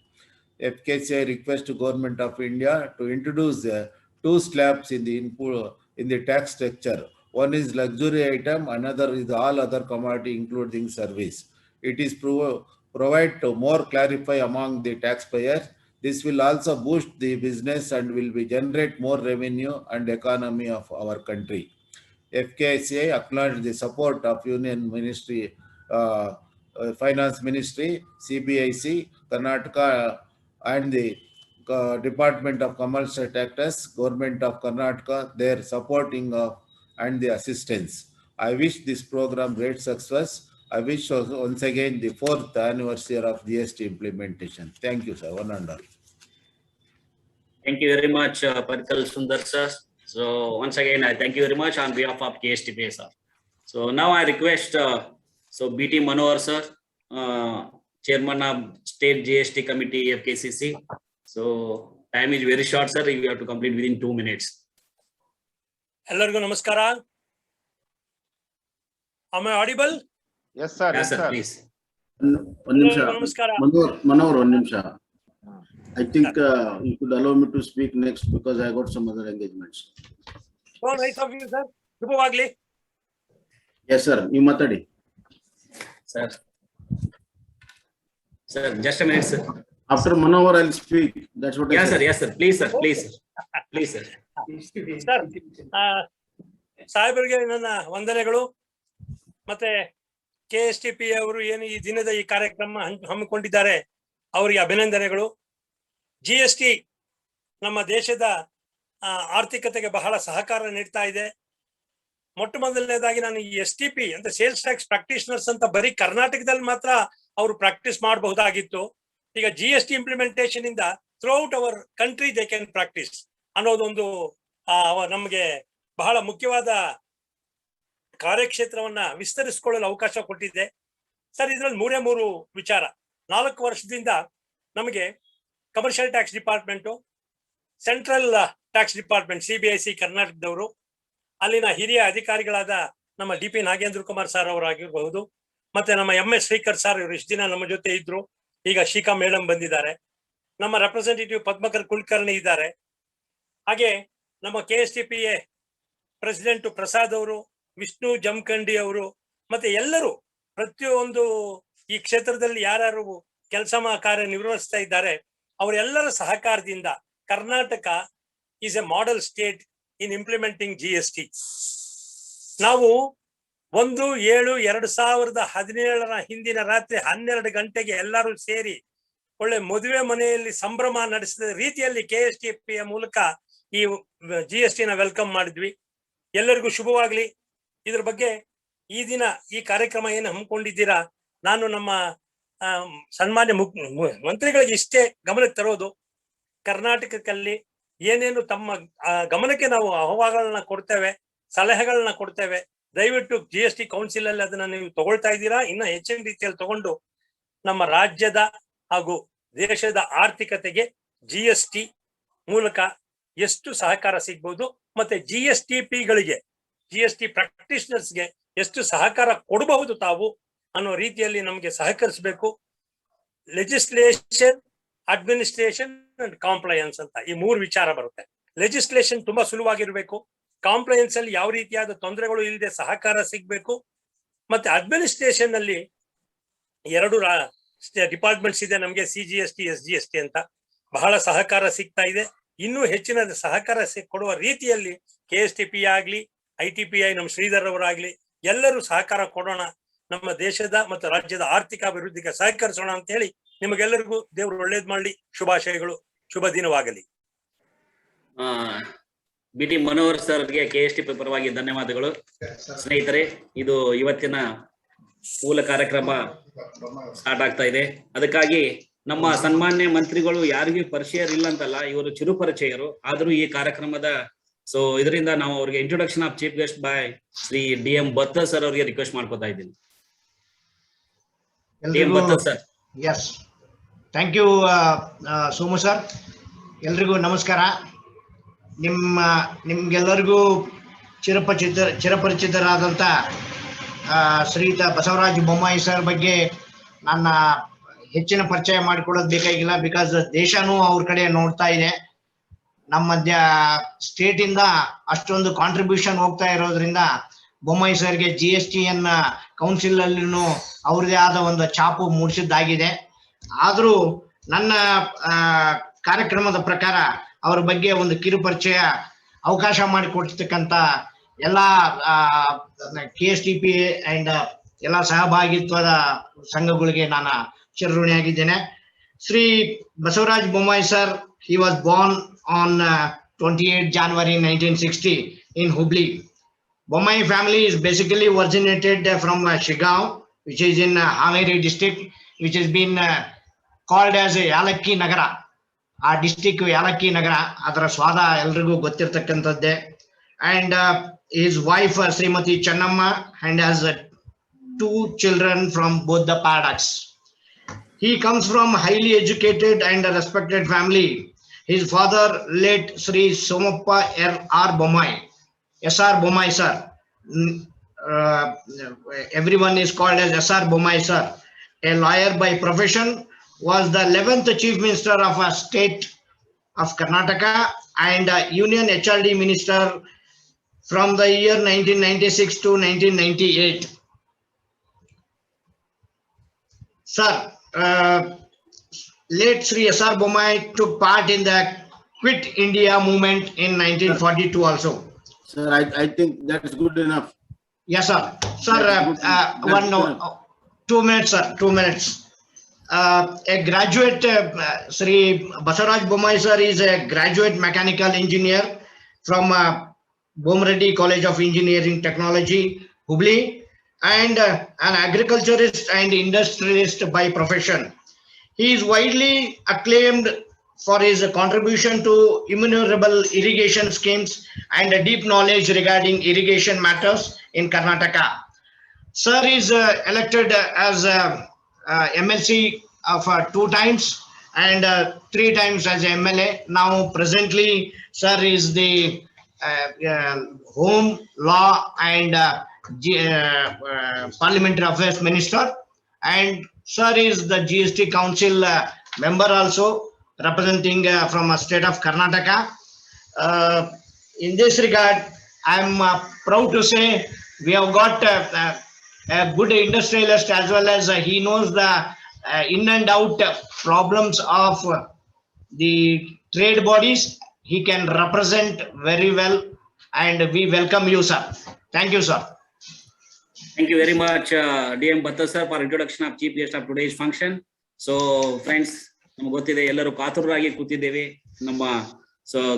FKCI requests to Government of India to introduce 2 slabs in the input in the tax structure. One is luxury item, another is all other commodity including service. It is provide to more clarify among the taxpayers. This will also boost the business and will be generate more revenue and economy of our country. FKCI acknowledge the support of Union Ministry, Finance Ministry, CBIC, Karnataka, and the Department of Commercial Taxes, Government of Karnataka, their supporting and the assistance. I wish this program great success. I wish once again the 4th anniversary of GST implementation. Thank you, sir. One and all. Thank you very much, Parikal Sundar sir. So once again, I thank you very much on behalf of GSTPA sir. So now I request BT Manohar sir, Chairman of State GST Committee FKCC. So time is very short, sir. You have to complete within 2 minutes. Hello, namaskara. Am I audible? Yes, sir. Yes, sir. Please. One nimsha. Namaskara. Manohar, one nimsha. I think you could allow me to speak next because I got some other engagements. So nice of you, sir. Shubhavagli. Yes, sir. You matadi. Sir. Sir, just a minute, sir. After Manohar, I'll speak. That's what I said. Yes, sir. Please, sir. Please, sir. Please, sir. Sir, ಸಾಹೇಬರಿಗೆ ನನ್ನ ವಂದನೆಗಳು. ಮತ್ತೆ KSTP ಅವರು ಏನು ಈ ದಿನದ ಈ ಕಾರ್ಯಕ್ರಮ ಹಮ್ಮಿಕೊಂಡಿದ್ದಾರೆ ಅವರಿಗೆ ಅಭಿನಂದನೆಗಳು. GST ನಮ್ಮ ದೇಶದ ಆರ್ಥಿಕತೆಗೆ ಬಹಳ ಸಹಕಾರ ನೀಡ್ತಾ ಇದೆ. ಮೊಟ್ಟ ಮೊದಲನೇದಾಗಿ ನಾನು ಈ STP ಅಂತ ಸೇಲ್ಸ್ ಟ್ಯಾಕ್ಸ್ ಪ್ರಾಕ್ಟೀಷನರ್ಸ್ ಅಂತ ಬರೀ ಕರ್ನಾಟಕದಲ್ಲಿ ಮಾತ್ರ ಅವರು ಪ್ರಾಕ್ಟೀಸ್ ಮಾಡಬಹುದಾಗಿತ್ತು. ಈಗ GST ಇಂಪ್ಲಿಮೆಂಟೇಷನ್ ಇಂದ throughout our country they can practice ಅನ್ನೋದೊಂದು ನಮಗೆ ಬಹಳ ಮುಖ್ಯವಾದ ಕಾರ್ಯಕ್ಷೇತ್ರವನ್ನ ವಿಸ್ತರಿಸಿಕೊಳ್ಳಲು ಅವಕಾಶ ಕೊಟ್ಟಿದೆ. ಸರ್, ಇದರಲ್ಲಿ 3 ವಿಚಾರ. 4 ವರ್ಷದಿಂದ ನಮಗೆ commercial tax department, central tax department CBIC ಕರ್ನಾಟಕದವರು, ಅಲ್ಲಿನ ಹಿರಿಯ ಅಧಿಕಾರಿಗಳಾದ ನಮ್ಮ DP ನಾಗೇಂದ್ರ ಕುಮಾರ್ ಸರ್ ಅವರಾಗಿರಬಹುದು, ಮತ್ತೆ ನಮ್ಮ MS ಶ್ರೀಕರ್ ಸರ್ ಇವರು ಇಷ್ಟು ದಿನ ನಮ್ಮ ಜೊತೆ ಇದ್ರು, ಈಗ ಶಿಖಾ ಮೇಡಮ್ ಬಂದಿದ್ದಾರೆ, ನಮ್ಮ ರೆಪ್ರೆಸೆಂಟೇಟಿವ್ ಪದ್ಮಕರ್ ಕುಲಕರ್ಣಿ ಇದ್ದಾರೆ, ಹಾಗೆ ನಮ್ಮ KSTPA ಪ್ರೆಸಿಡೆಂಟ್ ಪ್ರಸಾದ್ ಅವರು, ವಿಷ್ಣು ಜಮಖಂಡಿ ಅವರು, ಮತ್ತೆ ಎಲ್ಲರೂ ಪ್ರತಿಯೊಂದು ಈ ಕ್ಷೇತ್ರದಲ್ಲಿ ಯಾರು ಕೆಲಸ ಕಾರ್ಯ ನಿರ್ವಹಿಸ್ತಾ ಇದ್ದಾರೆ ಅವರೆಲ್ಲರ ಸಹಕಾರದಿಂದ Karnataka is A model state in implementing GST. ನಾವು 1/7/2017 ಹಿಂದಿನ ರಾತ್ರಿ 12 ಗಂಟೆಗೆ ಎಲ್ಲರೂ ಸೇರಿ ಒಳ್ಳೆ ಮದುವೆ ಮನೆಯಲ್ಲಿ ಸಂಭ್ರಮ ನಡೆಸಿದ ರೀತಿಯಲ್ಲಿ KSTPA ಮೂಲಕ ಈ GST ನ ವೆಲ್ಕಮ್ ಮಾಡಿದ್ವಿ. ಎಲ್ಲರಿಗೂ ಶುಭವಾಗ್ಲಿ. ಇದ್ರ ಬಗ್ಗೆ ಈ ದಿನ ಈ ಕಾರ್ಯಕ್ರಮ ಏನು ಹಮ್ಮಿಕೊಂಡಿದ್ದೀರಾ, ನಾನು ನಮ್ಮ ಸನ್ಮಾನ್ಯ ಮಂತ್ರಿಗಳಿಗೆ ಇಷ್ಟೇ ಗಮನಕ್ಕೆ ತರೋದು, ಕರ್ನಾಟಕದಲ್ಲಿ ಏನೇನು ತಮ್ಮ ಗಮನಕ್ಕೆ ನಾವು ಅಹವಾಲುಗಳನ್ನ ಕೊಡ್ತೇವೆ, ಸಲಹೆಗಳನ್ನ ಕೊಡ್ತೇವೆ, ದಯವಿಟ್ಟು GST ಕೌನ್ಸಿಲ್ ಅಲ್ಲಿ ಅದನ್ನ ನೀವು ತಗೊಳ್ತಾ ಇದ್ದೀರಾ. ಇನ್ನ ಹೆಚ್ಚಿನ ರೀತಿಯಲ್ಲಿ ತಗೊಂಡು ನಮ್ಮ ರಾಜ್ಯದ ಹಾಗೂ ದೇಶದ ಆರ್ಥಿಕತೆಗೆ GST ಮೂಲಕ ಎಷ್ಟು ಸಹಕಾರ ಸಿಗ್ಬೋದು, ಮತ್ತೆ GSTPಗಳಿಗೆ GST ಪ್ರಾಕ್ಟೀಷನರ್ಸ್ಗೆ ಎಷ್ಟು ಸಹಕಾರ ಕೊಡಬಹುದು ತಾವು ಅನ್ನೋ ರೀತಿಯಲ್ಲಿ ನಮಗೆ ಸಹಕರಿಸಬೇಕು. ಲೆಜಿಸ್ಲೇಷನ್, ಅಡ್ಮಿನಿಸ್ಟ್ರೇಷನ್ ಅಂಡ್ ಕಾಂಪ್ಲಯನ್ಸ್ ಅಂತ ಈ 3 ವಿಚಾರ ಬರುತ್ತೆ. ಲೆಜಿಸ್ಲೇಷನ್ ತುಂಬಾ ಸುಲಭವಾಗಿರ್ಬೇಕು, ಕಾಂಪ್ಲಯನ್ಸ್ ಅಲ್ಲಿ ಯಾವ ರೀತಿಯಾದ ತೊಂದರೆಗಳು ಇಲ್ಲದೆ ಸಹಕಾರ ಸಿಗ್ಬೇಕು, ಮತ್ತೆ ಅಡ್ಮಿನಿಸ್ಟ್ರೇಷನ್ ಅಲ್ಲಿ 2 ಡಿಪಾರ್ಟ್ಮೆಂಟ್ಸ್ ಇದೆ ನಮಗೆ, CGST SGST ಅಂತ. ಬಹಳ ಸಹಕಾರ ಸಿಗ್ತಾ ಇದೆ. ಇನ್ನೂ ಹೆಚ್ಚಿನ ಸಹಕಾರ ಕೊಡುವ ರೀತಿಯಲ್ಲಿ KSTPA ಆಗ್ಲಿ, ITPI ನಮ್ಮ ಶ್ರೀಧರ್ ಅವರಾಗ್ಲಿ ಎಲ್ಲರೂ ಸಹಕಾರ ಕೊಡೋಣ, ನಮ್ಮ ದೇಶದ ಮತ್ತು ರಾಜ್ಯದ ಆರ್ಥಿಕ ಅಭಿವೃದ್ಧಿಗೆ ಸಹಕರಿಸೋಣ ಅಂತ ಹೇಳಿ ನಿಮಗೆಲ್ಲರಿಗೂ ದೇವರು ಒಳ್ಳೇದ್ ಮಾಡಲಿ. ಶುಭಾಶಯಗಳು. ಶುಭ ದಿನವಾಗಲಿ. BT ಮನೋಹರ್ ಸರ್ಗೆ KSTPA ಪರವಾಗಿ ಧನ್ಯವಾದಗಳು. ಸ್ನೇಹಿತರೆ, ಇದು ಇವತ್ತಿನ ಮೂಲ ಕಾರ್ಯಕ್ರಮ ಸ್ಟಾರ್ಟ್ ಆಗ್ತಾ ಇದೆ. ಅದಕ್ಕಾಗಿ ನಮ್ಮ ಸನ್ಮಾನ್ಯ ಮಂತ್ರಿಗಳು ಯಾರಿಗೂ ಪರಿಚಯರಿಲ್ಲ ಅಂತಲ್ಲ, ಇವರು ಚಿರುಪರಿಚಯರು. ಆದ್ರೂ ಈ ಕಾರ್ಯಕ್ರಮದ ಇದರಿಂದ ನಾವು ಅವ್ರಿಗೆ introduction of chief guest by Shri DM Battar sir ಅವರಿಗೆ ರಿಕ್ವೆಸ್ಟ್ ಮಾಡ್ಕೊತಾ ಇದ್ದೀನಿ. DM Battar sir. Yes, thank you Somu sir. ಎಲ್ರಿಗೂ ನಮಸ್ಕಾರ. ನಿಮ್ಗೆಲ್ಲರಿಗೂ ಚಿರಪರಿಚಿತರಾದಂಥ ಶ್ರೀಯುತ ಬಸವರಾಜ ಬೊಮ್ಮಾಯಿ ಸರ್ ಬಗ್ಗೆ ನನ್ನ ಹೆಚ್ಚಿನ ಪರಿಚಯ ಮಾಡಿಕೊಡೋದು ಬೇಕಾಗಿಲ್ಲ. ಬಿಕಾಸ್ ದೇಶನೂ ಅವ್ರ ಕಡೆ ನೋಡ್ತಾ ಇದೆ. ನಮ್ಮ ಸ್ಟೇಟ್ ಇಂದ ಅಷ್ಟೊಂದು ಕಾಂಟ್ರಿಬ್ಯೂಷನ್ ಹೋಗ್ತಾ ಇರೋದ್ರಿಂದ ಬೊಮ್ಮಾಯಿ ಸರ್ಗೆ GST ಕೌನ್ಸಿಲ್ ಅಲ್ಲಿನೂ ಅವ್ರದೇ ಆದ ಒಂದು ಛಾಪು ಮೂಡಿಸಿದ್ದಾಗಿದೆ. ಆದ್ರೂ ನನ್ನ ಕಾರ್ಯಕ್ರಮದ ಪ್ರಕಾರ ಅವ್ರ ಬಗ್ಗೆ ಒಂದು ಕಿರು ಪರಿಚಯ ಅವಕಾಶ ಮಾಡಿಕೊಡ್ತಕ್ಕಂಥ ಎಲ್ಲಾ KSTPA ಅಂಡ್ ಎಲ್ಲ ಸಹಭಾಗಿತ್ವದ ಸಂಘಗಳಿಗೆ ನಾನು ಚಿರಋಣಿಯಾಗಿದ್ದೇನೆ. Shri Basavaraj Bommai sir, he was born on 28 January 1960 in Hubli. Bommai family is basically originated from Shigao, which is in Haveri district, which has been called as Yalakki Nagara. Our district Yalakki Nagara, adara swada elrigu gottirtakkantadde. And his wife Srimati Channamma, and has 2 children from both the paddocks. He comes from highly educated and respected family. His father, late Sri Somappa R. Bommai, SR Bommai sir. Everyone is called as SR Bommai sir. A lawyer by profession, was the 11th Chief Minister of a state of Karnataka and Union HRD Minister from the year 1996 to 1998. Sir, late Sri SR Bommai took part in the Quit India movement in 1942 also. Sir, I think that's good enough. Yes, sir. Sir, 2 minutes, sir. 2 minutes. A graduate, Sri Basaraj Bommai sir is a graduate mechanical engineer from Bomreddy College of Engineering Technology, Hubli, and an agriculturist and industrialist by profession. He is widely acclaimed for his contribution to innumerable irrigation schemes and a deep knowledge regarding irrigation matters in Karnataka. Sir is elected as MLC of 2 times and 3 times as MLA. Now presently sir is the Home, Law and Parliamentary Affairs Minister, and Sir is the GST Council member also, representing from a state of Karnataka. In this regard, I am proud to say we have got a good industrialist, as well as he knows the in and out problems of the trade bodies. He can represent very well, and we welcome you, sir. Thank you, sir. Thank you very much, DM Bhatta sir, for introduction of chief guest of today's function. So, friends, ನಮಗೆ ಗೊತ್ತಿದೆ, ಎಲ್ಲರೂ ಕಾತುರರಾಗಿ ಕೂತಿದ್ದೇವೆ ನಮ್ಮ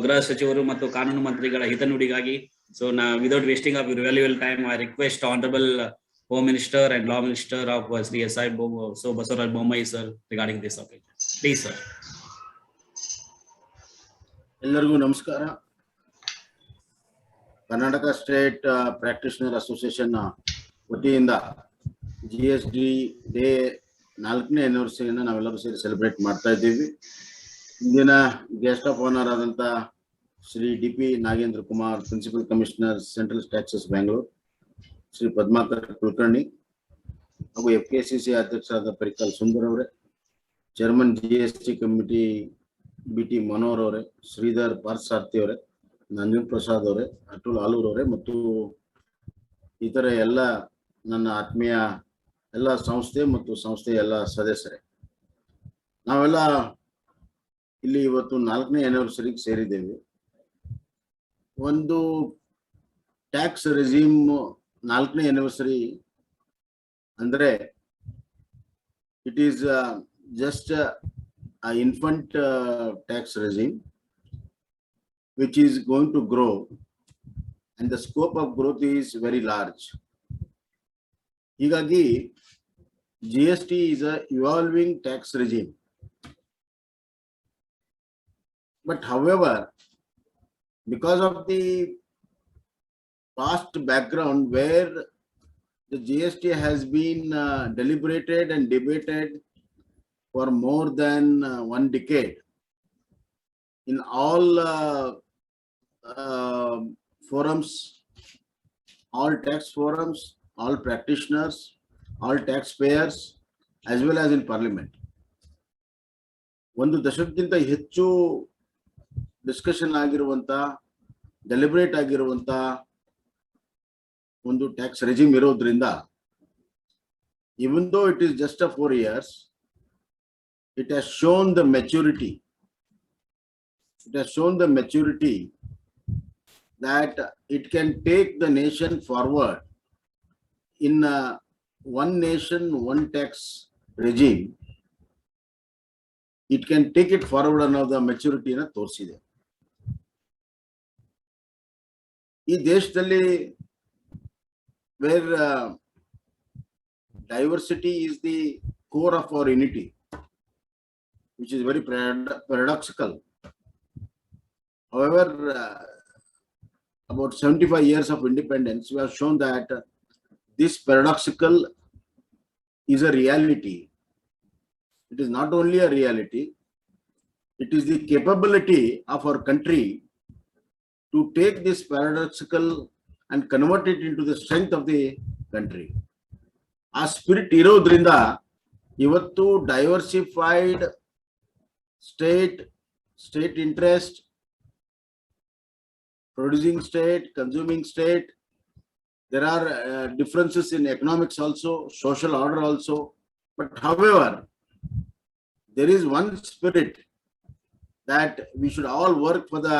ಗೃಹ ಸಚಿವರು ಮತ್ತು ಕಾನೂನು ಮಂತ್ರಿಗಳ ಹಿತನುಡಿಗಾಗಿ. So, without wasting of your valuable time, I request Honorable Home Minister and Law Minister of Sri S.I. Basavaraj Bommai sir regarding this occasion. Please, sir. ಎಲ್ಲರಿಗೂ ನಮಸ್ಕಾರ. ಕರ್ನಾಟಕ ಸ್ಟೇಟ್ ಪ್ರಾಕ್ಟೀಷನರ್ ಅಸೋಸಿಯೇಷನ್ ವತಿಯಿಂದ GST ಡೇ 4ನೇ ಆನಿವರ್ಸರಿಯನ್ನು ನಾವೆಲ್ಲರೂ ಸೇರಿ celebrate ಮಾಡ್ತಾ ಇದ್ದೀವಿ. ಇಂದಿನ guest of honour ಆದಂತ Shri DP Nagendra Kumar, principal commissioner central taxes Bangalore, Shri Padmakar Kulkarni ಹಾಗೂ FKCC ಅಧ್ಯಕ್ಷರಾದ ಪರಿಕಲ್ ಸುಂದರ್ ಅವರೇ, chairman GST committee BT Manohar ಅವರೇ, ಶ್ರೀಧರ್ ಪಾರ್ಥಸಾರಥಿ ಅವರೇ, ನಂಜನ್ ಪ್ರಸಾದ್ ಅವರೇ, ಅಟುಲ್ ಆಲೂರ್ ಅವರೇ ಮತ್ತು ಇತರ ಎಲ್ಲ ನನ್ನ ಆತ್ಮೀಯ ಎಲ್ಲ ಸಂಸ್ಥೆ ಮತ್ತು ಸಂಸ್ಥೆಯ ಎಲ್ಲ ಸದಸ್ಯರೇ, ನಾವೆಲ್ಲ ಇಲ್ಲಿ ಇವತ್ತು 4ನೇ ಆನಿವರ್ಸರಿಗೆ ಸೇರಿದ್ದೇವೆ. ಒಂದು ಟ್ಯಾಕ್ಸ್ ರೆಜಿಮ್ 4ನೇ ಆನಿವರ್ಸರಿ ಅಂದ್ರೆ it is just an infant tax regime which is going to grow, and the scope of growth is very large. Higagi GST is a evolving tax regime, but however, because of the past background where the GST has been deliberated and debated for more than 1 decade in all forums, all tax forums, all practitioners, all taxpayers, as well as in parliament. ಒಂದು ದಶಕಕ್ಕಿಂತ ಹೆಚ್ಚು discussion ಆಗಿರುವಂತ, deliberate ಆಗಿರುವಂತ ಒಂದು tax regime ಇರೋದ್ರಿಂದ, even though it is just a 4 years, it has shown the maturity. It has shown the maturity that it can take the nation forward in a one nation, one tax regime. It can take it forward ಅನ್ನೋದು maturity ನ ತೋರಿಸಿದೆ. ಈ ದೇಶದಲ್ಲಿ where diversity is the core of our unity, which is very paradoxical. However, about 75 years of independence, we have shown that this paradoxical is a reality. It is not only a reality, it is the capability of our country to take this paradoxical and convert it into the strength of the country. ಆ spirit ಇರೋದ್ರಿಂದ ಇವತ್ತು diversified state interest, producing state, consuming state. There are differences in economics also, social order also. But however, there is one spirit that we should all work for the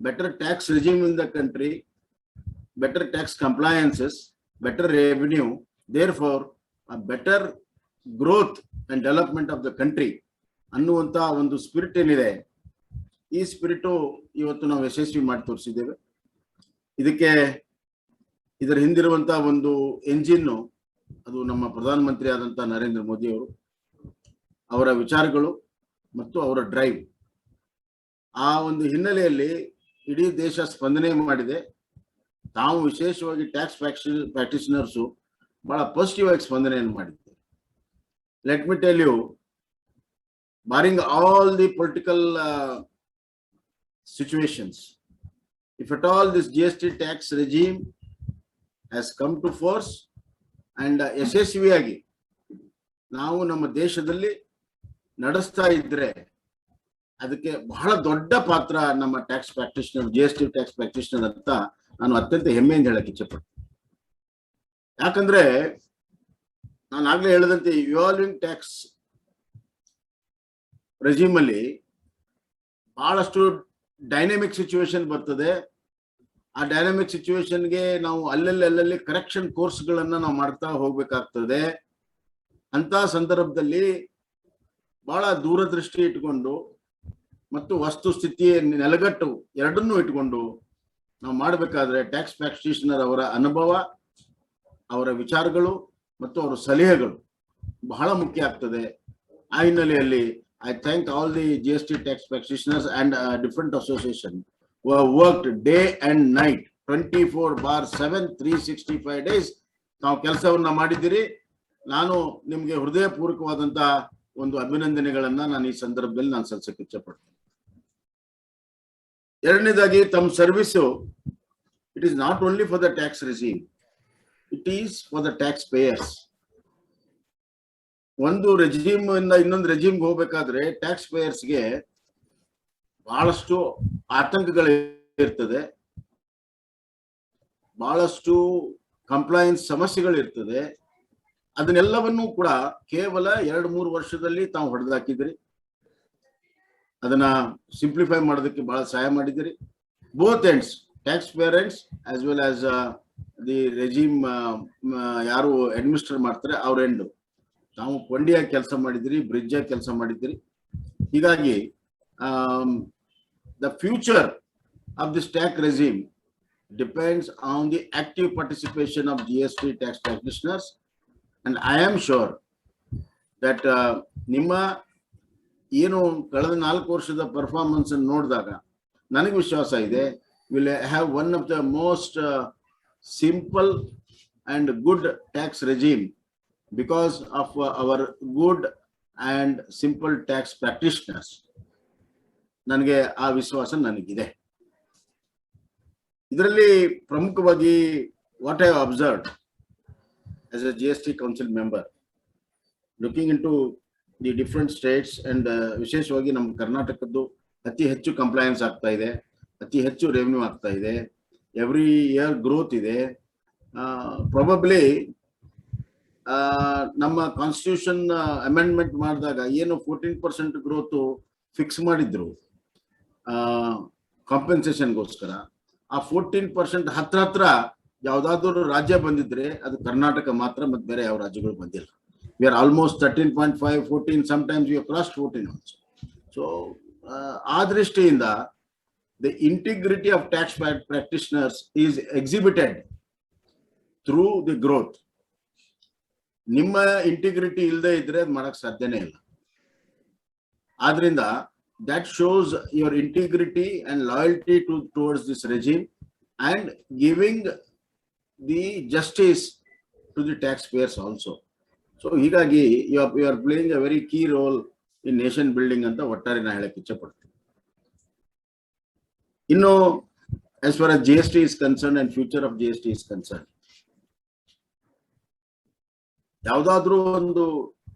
better tax regime in the country, better tax compliances, better revenue, therefore a better growth and development of the country. ಅನ್ನುವಂತ ಒಂದು spirit ಏನಿದೆ, ಈ spirit ಇವತ್ತು ನಾವು ಯಶಸ್ವಿ ಮಾಡಿ ತೋರಿಸಿದ್ದೇವೆ. ಇದರ ಹಿಂದಿರುವಂತ ಒಂದು ಎಂಜಿನ್ ಅದು ನಮ್ಮ ಪ್ರಧಾನ ಮಂತ್ರಿ ಆದಂತ ನರೇಂದ್ರ ಮೋದಿ ಅವರು, ಅವರ ವಿಚಾರಗಳು ಮತ್ತು ಅವರ ಡ್ರೈವ್. ಆ ಒಂದು ಹಿನ್ನೆಲೆಯಲ್ಲಿ ಇಡೀ ದೇಶ ಸ್ಪಂದನೆ ಮಾಡಿದೆ. ತಾವು ವಿಶೇಷವಾಗಿ ಟ್ಯಾಕ್ಸ್ ಪ್ರಾಕ್ಟೀಷನರ್ಸ್ ಬಹಳ ಪಾಸಿಟಿವ್ ಆಗಿ ಸ್ಪಂದನೆಯನ್ನು ಮಾಡಿದೆ. Let me tell you, barring all the political situations, if at all this GST tax regime has come to force and ಯಶಸ್ವಿಯಾಗಿ ನಾವು ನಮ್ಮ ದೇಶದಲ್ಲಿ ನಡೆಸ್ತಾ ಇದ್ರೆ ಅದಕ್ಕೆ ಬಹಳ ದೊಡ್ಡ ಪಾತ್ರ ನಮ್ಮ tax practitioner, GST tax practitioner ಅಂತ ನಾನು ಅತ್ಯಂತ ಹೆಮ್ಮೆಯಿಂದ ಹೇಳಕ್ ಇಚ್ಛೆಪಡ್ತೀನಿ. ಯಾಕಂದ್ರೆ ನಾನು ಆಗ್ಲೇ ಹೇಳಿದಂತೆ ಇವಾಲ್ವಿಂಗ್ ಟ್ಯಾಕ್ಸ್ ರೆಜಿಮ್ ಅಲ್ಲಿ ಬಹಳಷ್ಟು ಡೈನಾಮಿಕ್ ಸಿಚುವೇಶನ್ ಬರ್ತದೆ. ಆ ಡೈನಾಮಿಕ್ ಸಿಚುವೇಶನ್ಗೆ ನಾವು ಅಲ್ಲಲ್ಲಿ ಕರೆಕ್ಷನ್ ಕೋರ್ಸ್ಗಳನ್ನ ನಾವು ಮಾಡ್ತಾ ಹೋಗ್ಬೇಕಾಗ್ತದೆ. ಅಂತ ಸಂದರ್ಭದಲ್ಲಿ ಬಹಳ ದೂರದೃಷ್ಟಿ ಇಟ್ಕೊಂಡು ಮತ್ತು ವಸ್ತುಸ್ಥಿತಿಯ ನೆಲಗಟ್ಟು ಎರಡನ್ನೂ ಇಟ್ಕೊಂಡು ನಾವು ಮಾಡಬೇಕಾದ್ರೆ ಟ್ಯಾಕ್ಸ್ ಪ್ರಾಕ್ಟೀಷನರ್ ಅವರ ಅನುಭವ, ಅವರ ವಿಚಾರಗಳು ಮತ್ತು ಅವರ ಸಲಹೆಗಳು ಬಹಳ ಮುಖ್ಯ ಆಗ್ತದೆ. ಆ ಹಿನ್ನೆಲೆಯಲ್ಲಿ I thank all the GST tax practitioners and different association who have worked day and night 24/7 365 days ತಾವು ಕೆಲಸವನ್ನ ಮಾಡಿದಿರಿ. ನಾನು ನಿಮ್ಗೆ ಹೃದಯಪೂರ್ವಕವಾದಂತ ಒಂದು ಅಭಿನಂದನೆಗಳನ್ನ ನಾನು ಈ ಸಂದರ್ಭದಲ್ಲಿ ನಾನು ಸಲ್ಲಿಸಕ್ಕೆ ಇಚ್ಛೆಪಡ್ತೀನಿ. ಎರಡನೇದಾಗಿ ತಮ್ಮ service it is not only for the tax receive, it is for the tax payers. ಒಂದು ರೆಜಿಮ್ ಇಂದ ಇನ್ನೊಂದು ರೆಜಿಮ್ಗೆ ಹೋಗ್ಬೇಕಾದ್ರೆ ಟ್ಯಾಕ್ಸ್ ಪೇಯರ್ಸ್ಗೆ ಬಹಳಷ್ಟು ಆತಂಕಗಳಿರ್ತದೆ, ಬಹಳಷ್ಟು ಕಂಪ್ಲೈನ್ಸ್ ಸಮಸ್ಯೆಗಳಿರ್ತದೆ. ಅದನ್ನೆಲ್ಲವನ್ನೂ ಕೂಡ ಕೇವಲ 2-3 ವರ್ಷದಲ್ಲಿ ತಾವು ಹೊಡೆದಾಕಿದ್ರಿ. ಅದನ್ನ ಸಿಂಪ್ಲಿಫೈ ಮಾಡೋದಕ್ಕೆ ಬಹಳ ಸಹಾಯ ಮಾಡಿದಿರಿ. Both ends, tax pair ends as well as the regime ಯಾರು ಅಡ್ಮಿನಿಸ್ಟ್ರೇಟ್ ಮಾಡ್ತಾರೆ ಅವ್ರ ಎಂಡು ನಾವು ಕೊಂಡಿಯಾಗಿ ಕೆಲಸ ಮಾಡಿದಿರಿ, ಬ್ರಿಡ್ಜ್ ಆಗಿ ಕೆಲಸ ಮಾಡಿದಿರಿ. ಹೀಗಾಗಿ the future of this tax regime depends on the active participation of GST tax practitioners and I am sure that ನಿಮ್ಮ ಏನು ಕಳೆದ 4 ವರ್ಷದ ಪರ್ಫಾರ್ಮೆನ್ಸ್ ಅನ್ನು ನೋಡಿದಾಗ ನನಗೆ ವಿಶ್ವಾಸ ಇದೆ will have one of the most simple and good tax regime because of our good and simple tax practitioners. ನನಗೆ ಆ ವಿಶ್ವಾಸ ನನಗಿದೆ. ಇದರಲ್ಲಿ ಪ್ರಮುಖವಾಗಿ what I observed as a GST council member looking into the different states and ವಿಶೇಷವಾಗಿ ನಮ್ಮ ಕರ್ನಾಟಕದ್ದು ಅತಿ ಹೆಚ್ಚು ಕಂಪ್ಲೈನ್ಸ್ ಆಗ್ತಾ ಇದೆ, ಅತಿ ಹೆಚ್ಚು ರೆವೆನ್ಯೂ ಆಗ್ತಾ ಇದೆ, ಎವ್ರಿ ಇಯರ್ ಗ್ರೋತ್ ಇದೆ. ಪ್ರಾಬಬ್ಲಿ ನಮ್ಮ ಕಾನ್ಸ್ಟಿಟ್ಯೂಷನ್ ಅಮೆಂಡ್ಮೆಂಟ್ ಮಾಡಿದಾಗ ಏನು 14% ಗ್ರೋತ್ ಫಿಕ್ಸ್ ಮಾಡಿದ್ರು ಕಾಂಪೆನ್ಸೇಷನ್ಗೋಸ್ಕರ, ಆ 14% ಹತ್ರ ಯಾವ್ದಾದ್ರು ರಾಜ್ಯ ಬಂದಿದ್ರೆ ಅದು ಕರ್ನಾಟಕ ಮಾತ್ರ, ಮತ್ತೆ ಬೇರೆ ಯಾವ ರಾಜ್ಯಗಳು ಬಂದಿಲ್ಲ. We are almost 13.5, 14, sometimes we have crossed 14 also. So ಆ ದೃಷ್ಟಿಯಿಂದ the integrity of tax practitioners is exhibited through the growth. ನಿಮ್ಮ ಇಂಟಿಗ್ರಿಟಿ ಇಲ್ಲದೆ ಇದ್ರೆ ಅದು ಮಾಡಕ್ ಸಾಧ್ಯನೇ ಇಲ್ಲ. ಆದ್ರಿಂದ that shows your integrity and loyalty towards this regime and giving the justice to the taxpayers also. So ಹೀಗಾಗಿ you are playing a very key role in nation building ಅಂತ ಒಟ್ಟಾರೆ ನಾ ಹೇಳಕ್ ಇಚ್ಛೆ ಪಡ್ತೀನಿ. ಇನ್ನು as far as GST is concerned and future of GST is concerned, ಯಾವ್ದಾದ್ರೂ ಒಂದು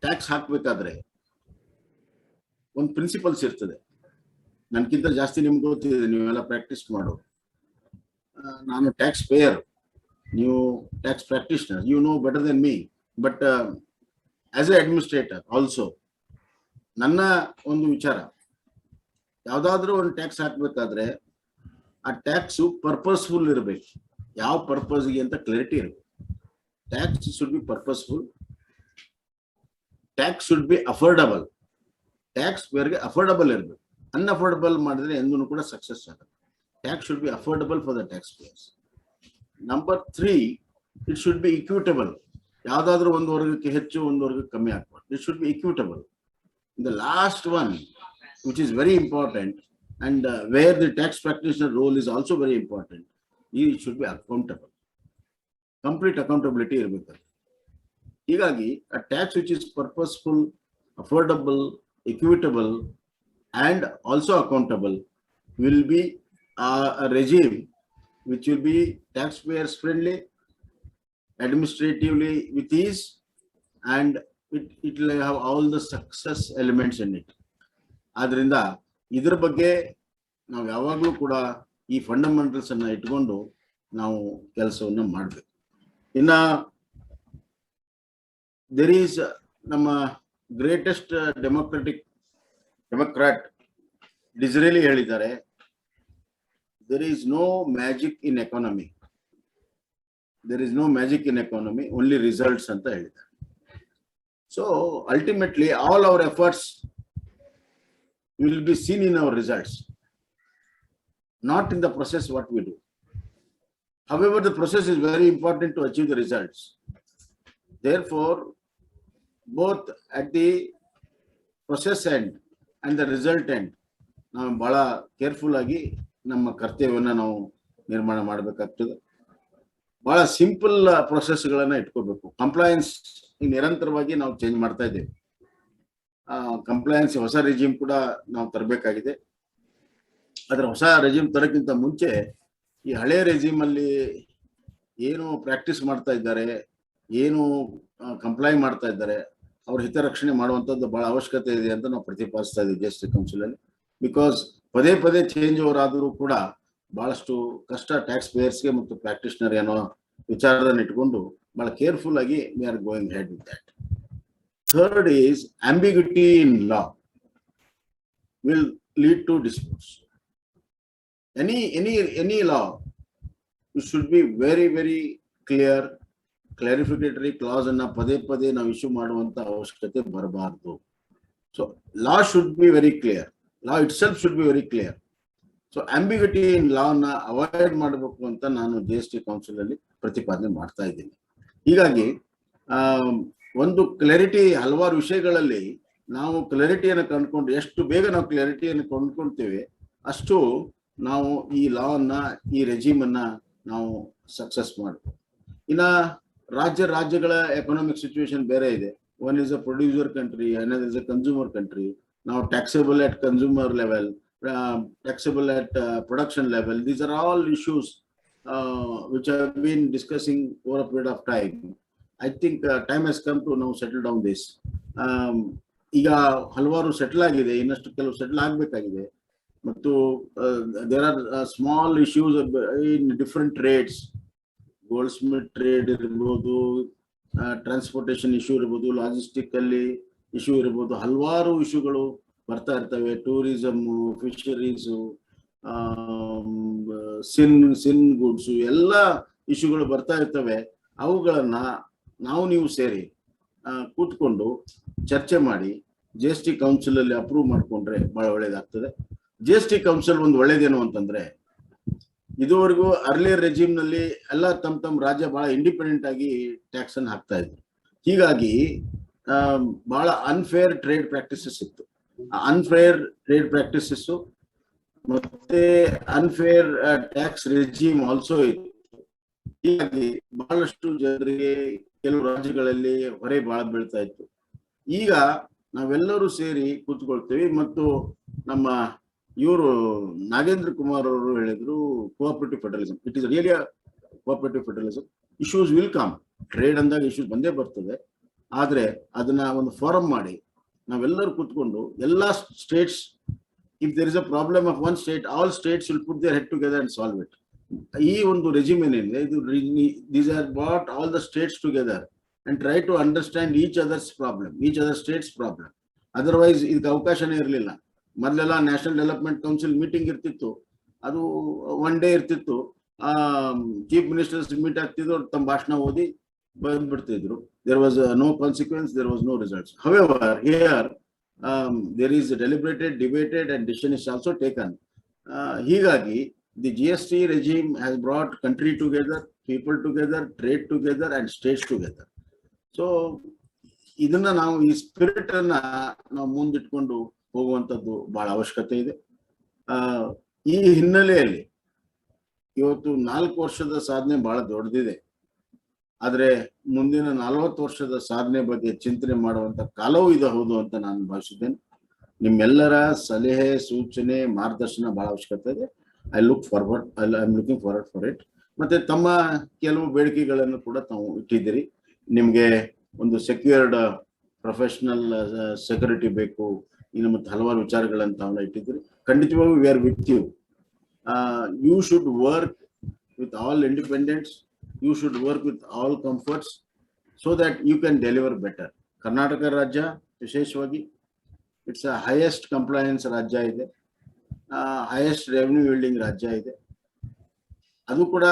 ಟ್ಯಾಕ್ಸ್ ಹಾಕ್ಬೇಕಾದ್ರೆ ಒಂದು ಪ್ರಿನ್ಸಿಪಲ್ಸ್ ಇರ್ತದೆ. ನನ್ಕಿಂತ ಜಾಸ್ತಿ ನಿಮ್ಗೆ ಗೊತ್ತಿದೆ, ನೀವೆಲ್ಲ ಪ್ರಾಕ್ಟೀಸ್ ಮಾಡೋ. ನಾನು ಟ್ಯಾಕ್ಸ್ ಪೇಯರ್, ನೀವು tax practitioner, you know better than me. But as a administrator also ನನ್ನ ಒಂದು ವಿಚಾರ, ಯಾವ್ದಾದ್ರೂ ಒಂದು ಟ್ಯಾಕ್ಸ್ ಹಾಕ್ಬೇಕಾದ್ರೆ ಆ ಟ್ಯಾಕ್ಸು ಪರ್ಪಸ್ಫುಲ್ ಇರಬೇಕು. ಯಾವ ಪರ್ಪಸ್ಗೆ ಅಂತ ಕ್ಲಾರಿಟಿ ಇರಬೇಕು. Tax should be purposeful. Tax should be affordable. Tax where affordable irbe. Unaffordable madre endunu kuda success agalla. Tax should be affordable for the taxpayers. Number 3, it should be equitable. Yavadadru ondu vargಕ್ಕೆ ಹೆಚ್ಚು ondu vargಕ್ಕೆ ಕಮ್ಮಿ ಆಗಬಾರದು. It should be equitable. The last one, which is very important and where the tax practitioner role is also very important, it should be accountable. Complete accountability ಇರಬೇಕು. ಹೀಗಾಗಿ a tax which is purposeful, affordable, equitable and also accountable will be a regime which will be taxpayers friendly, administratively with ease and it will have all the success elements in it. ಆದ್ರಿಂದ ಇದ್ರ ಬಗ್ಗೆ ನಾವು ಯಾವಾಗಲೂ ಕೂಡ ಈ fundamentals ಅನ್ನ ಇಟ್ಕೊಂಡು ನಾವು ಕೆಲಸವನ್ನ ಮಾಡಬೇಕು. ಇನ್ನ ದೇರ್ ಈಸ್ ನಮ್ಮ ಗ್ರೇಟೆಸ್ಟ್ ಡೆಮೊಕ್ರಾಟ್ ಡಿಸ್ರೇಲಿ ಹೇಳಿದ್ದಾರೆ, there is no magic in economy. There is no magic in economy, only results ಅಂತ ಹೇಳಿದ್ದಾರೆ. So ultimately all our efforts will be seen in our results, not in the process what we do. However, the process is very important to achieve the results. Therefore, both at the process end and the result end, ನಾವು ಬಹಳ careful ಆಗಿ ನಮ್ಮ ಕರ್ತವ್ಯವನ್ನ ನಾವು ನಿರ್ಮಾಣ ಮಾಡಬೇಕಾಗ್ತದೆ. ಬಹಳ simple ಪ್ರೊಸೆಸ್ಗಳನ್ನ ಇಟ್ಕೋಬೇಕು. Compliance ನಿರಂತರವಾಗಿ ನಾವು ಚೇಂಜ್ ಮಾಡ್ತಾ ಇದ್ದೇವೆ. ಕಂಪ್ಲೈನ್ಸ್ ಹೊಸ ರೆಜಿಮ್ ಕೂಡ ನಾವು ತರಬೇಕಾಗಿದೆ. ಅದರ ಹೊಸ ರೆಜಿಮ್ ತರಕ್ಕಿಂತ ಮುಂಚೆ ಈ ಹಳೆ ರೆಜಿಮ್ ಅಲ್ಲಿ ಏನು ಪ್ರಾಕ್ಟೀಸ್ ಮಾಡ್ತಾ ಇದ್ದಾರೆ, ಏನು ಕಂಪ್ಲೈ ಮಾಡ್ತಾ ಇದ್ದಾರೆ, ಅವ್ರ ಹಿತರಕ್ಷಣೆ ಮಾಡುವಂತದ್ದು ಬಹಳ ಅವಶ್ಯಕತೆ ಇದೆ ಅಂತ ನಾವು ಪ್ರತಿಪಾದಿಸ್ತಾ ಇದ್ದೀವಿ ಜಿಎಸ್ಟಿ ಕೌನ್ಸಿಲ್ ಅಲ್ಲಿ. ಬಿಕಾಸ್ ಪದೇ ಪದೇ ಚೇಂಜ್ ಓವರ್ ಆದರೂ ಕೂಡ ಬಹಳಷ್ಟು ಕಷ್ಟ ಟ್ಯಾಕ್ಸ್ ಪೇಯರ್ಸ್ಗೆ ಮತ್ತು ಪ್ರಾಕ್ಟಿಷನರ್ ಏನೋ ವಿಚಾರದಲ್ಲಿ ಇಟ್ಕೊಂಡು ಬಹಳ ಕೇರ್ಫುಲ್ ಆಗಿ we are going head with that. Third is ambiguity in law will lead to disputes. Any law, it should be very clear. Clarificatory clause ಅನ್ನ ಪದೇ ಪದೇ ನಾವು ಇಶ್ಯೂ ಮಾಡುವಂತ ಅವಶ್ಯಕತೆ ಬರಬಾರದು. So law should be very clear. Law itself should be very clear. So ambiguity in law ನ avoid ಮಾಡಬೇಕು ಅಂತ ನಾನು GST ಕೌನ್ಸಿಲ್ ಅಲ್ಲಿ ಪ್ರತಿಪಾದನೆ ಮಾಡ್ತಾ ಇದ್ದೀನಿ. ಹೀಗಾಗಿ ಒಂದು ಕ್ಲಾರಿಟಿ, ಹಲವಾರು ವಿಷಯಗಳಲ್ಲಿ ನಾವು ಕ್ಲಾರಿಟಿಯನ್ನು ಕಂಡುಕೊಂಡು ಎಷ್ಟು ಬೇಗ ನಾವು ಕ್ಲಾರಿಟಿಯನ್ನು ಕೊಂಡ್ಕೊಳ್ತೇವೆ ಅಷ್ಟು ನಾವು ಈ ಲಾ ಅನ್ನ, ಈ ರೆಜಿಮ್ ಅನ್ನ ನಾವು ಸಕ್ಸಸ್ ಮಾಡಬೇಕು. ಇನ್ನ ರಾಜ್ಯಗಳ ಎಕನಾಮಿಕ್ ಸಿಚುವೇಶನ್ ಬೇರೆ ಇದೆ. One is a producer country, another is a consumer country. Now taxable at consumer level, taxable at production level. These are all issues which I have been discussing over a period of time. I think time has come to now settle down this. ಈಗ ಹಲವಾರು settle ಆಗಿದೆ, ಇನ್ನಷ್ಟು ಕೆಲವು settle ಆಗಬೇಕಾಗಿದೆ. ಮತ್ತು there are small issues in different trades. Goldsmith trade ಇರ್ಬೋದು, transportation issue ಇರ್ಬೋದು, logistic ಅಲ್ಲಿ ಇಶ್ಯೂ ಇರ್ಬೋದು, ಹಲವಾರು ಇಶ್ಯೂಗಳು ಬರ್ತಾ ಇರ್ತವೆ. ಟೂರಿಸಮ್, ಫಿಶರೀಸು, ಸಿನ್ ಗುಡ್ಸು, ಎಲ್ಲ ಇಶ್ಯೂಗಳು ಬರ್ತಾ ಇರ್ತವೆ. ಅವುಗಳನ್ನ ನೀವು ಸೇರಿ ಕೂತ್ಕೊಂಡು ಚರ್ಚೆ ಮಾಡಿ GST ಕೌನ್ಸಿಲ್ ಅಲ್ಲಿ ಅಪ್ರೂವ್ ಮಾಡ್ಕೊಂಡ್ರೆ ಬಹಳ ಒಳ್ಳೇದಾಗ್ತದೆ. GST ಕೌನ್ಸಿಲ್ ಒಂದು ಒಳ್ಳೇದೇನು ಅಂತಂದ್ರೆ, ಇದುವರೆಗೂ ಅರ್ಲಿಯರ್ ರೆಜಿಮ್ ನಲ್ಲಿ ಎಲ್ಲ ತಮ್ಮ ರಾಜ್ಯ ಬಹಳ ಇಂಡಿಪೆಂಡೆಂಟ್ ಆಗಿ ಟ್ಯಾಕ್ಸ್ ಅನ್ನು ಹಾಕ್ತಾ ಇದ್ರು. ಹೀಗಾಗಿ ಬಹಳ ಅನ್ಫೇರ್ ಟ್ರೇಡ್ ಪ್ರಾಕ್ಟೀಸಸ್ ಇತ್ತು. ಅನ್ಫೇರ್ ಟ್ರೇಡ್ ಪ್ರಾಕ್ಟೀಸಸ್ ಮತ್ತೆ ಅನ್ಫೇರ್ ಟ್ಯಾಕ್ಸ್ ರೆಜಿಮ್ ಆಲ್ಸೋ ಇತ್ತು. ಹೀಗಾಗಿ ಬಹಳಷ್ಟು ಜನರಿಗೆ ಕೆಲವು ರಾಜ್ಯಗಳಲ್ಲಿ ಹೊರೆ ಬಹಳ ಬೀಳ್ತಾ ಇತ್ತು. ಈಗ ನಾವೆಲ್ಲರೂ ಸೇರಿ ಕೂತ್ಕೊಳ್ತೇವೆ. ಮತ್ತು ನಮ್ಮ ಇವರು ನಾಗೇಂದ್ರ ಕುಮಾರ್ ಅವರು ಹೇಳಿದ್ರು, cooperative federalism, it is really cooperative federalism. Issues will come, trade ಅಂದಾಗ ಇಶ್ಯೂಸ್ ಬಂದೇ ಬರ್ತದೆ. ಆದ್ರೆ ಅದನ್ನ ಒಂದು ಫೋರಮ್ ಮಾಡಿ ನಾವೆಲ್ಲರೂ ಕೂತ್ಕೊಂಡು ಎಲ್ಲಾ states, if there is a problem of one state, all states will put their head together and solve it. ಈ ಒಂದು ರೆಜಿಮ್ ಏನಿದೆ ಇದು, these are but all the states together and try to understand each others problem, each other states problem. Otherwise ಇದಕ್ಕೆ ಅವಕಾಶನೇ ಇರಲಿಲ್ಲ. ಮೊದಲೆಲ್ಲ national development council meeting ಇರ್ತಿತ್ತು, ಅದು ಒನ್ ಡೇ ಇರ್ತಿತ್ತು. ಚೀಫ್ ಮಿನಿಸ್ಟರ್ಸ್ ಮೀಟ್ ಆಗ್ತಿದ್ರು, ತಮ್ಮ ಭಾಷಣ ಓದಿ ಬಂದ್ಬಿಡ್ತಿದ್ರು. There was no consequence, there was no results. However here there is deliberated, debated and decision is also taken. ಹೀಗಾಗಿ the GST regime has brought country together, people together, trade together and states together. So ಇದನ್ನ ನಾವು, ಈ spirit ಅನ್ನ ನಾವು ಮುಂದಿಟ್ಕೊಂಡು ಹೋಗುವಂತದ್ದು ಬಹಳ ಅವಶ್ಯಕತೆ ಇದೆ. ಈ ಹಿನ್ನೆಲೆಯಲ್ಲಿ ಇವತ್ತು 4 ವರ್ಷದ ಸಾಧನೆ ಬಹಳ ದೊಡ್ಡದಿದೆ. ಆದ್ರೆ ಮುಂದಿನ 40 ವರ್ಷದ ಸಾಧನೆ ಬಗ್ಗೆ ಚಿಂತನೆ ಮಾಡುವಂತ ಕಾಲವೂ ಇದು ಹೌದು ಅಂತ ನಾನು ಭಾವಿಸಿದ್ದೇನೆ. ನಿಮ್ಮೆಲ್ಲರ ಸಲಹೆ, ಸೂಚನೆ, ಮಾರ್ಗದರ್ಶನ ಬಹಳ ಅವಶ್ಯಕತೆ ಇದೆ. I am looking forward for it. ಮತ್ತೆ ತಮ್ಮ ಕೆಲವು ಬೇಡಿಕೆಗಳನ್ನು ಕೂಡ ತಾವು ಇಟ್ಟಿದ್ದೀರಿ. ನಿಮ್ಗೆ ಒಂದು ಸೆಕ್ಯೂರ್ಡ್ ಪ್ರೊಫೆಷನಲ್ ಸೆಕ್ಯೂರಿಟಿ ಬೇಕು, ಇನ್ನು ಮತ್ತೆ ಹಲವಾರು ವಿಚಾರಗಳನ್ನು ತಾವು ಇಟ್ಟಿದ್ದೀರಿ. ಖಂಡಿತವಾಗೂ we are with you. You should work with all independence, you should work with all comforts so that you can deliver better. Karnataka ರಾಜ್ಯ ವಿಶೇಷವಾಗಿ ಇಟ್ಸ್ ಅ ಹೈಯೆಸ್ಟ್ ಕಂಪ್ಲೈನ್ಸ್ ರಾಜ್ಯ ಇದೆ, ಹೈಯೆಸ್ಟ್ ರೆವೆನ್ಯೂ ಯೀಲ್ಡಿಂಗ್ ರಾಜ್ಯ ಇದೆ. ಅದು ಕೂಡ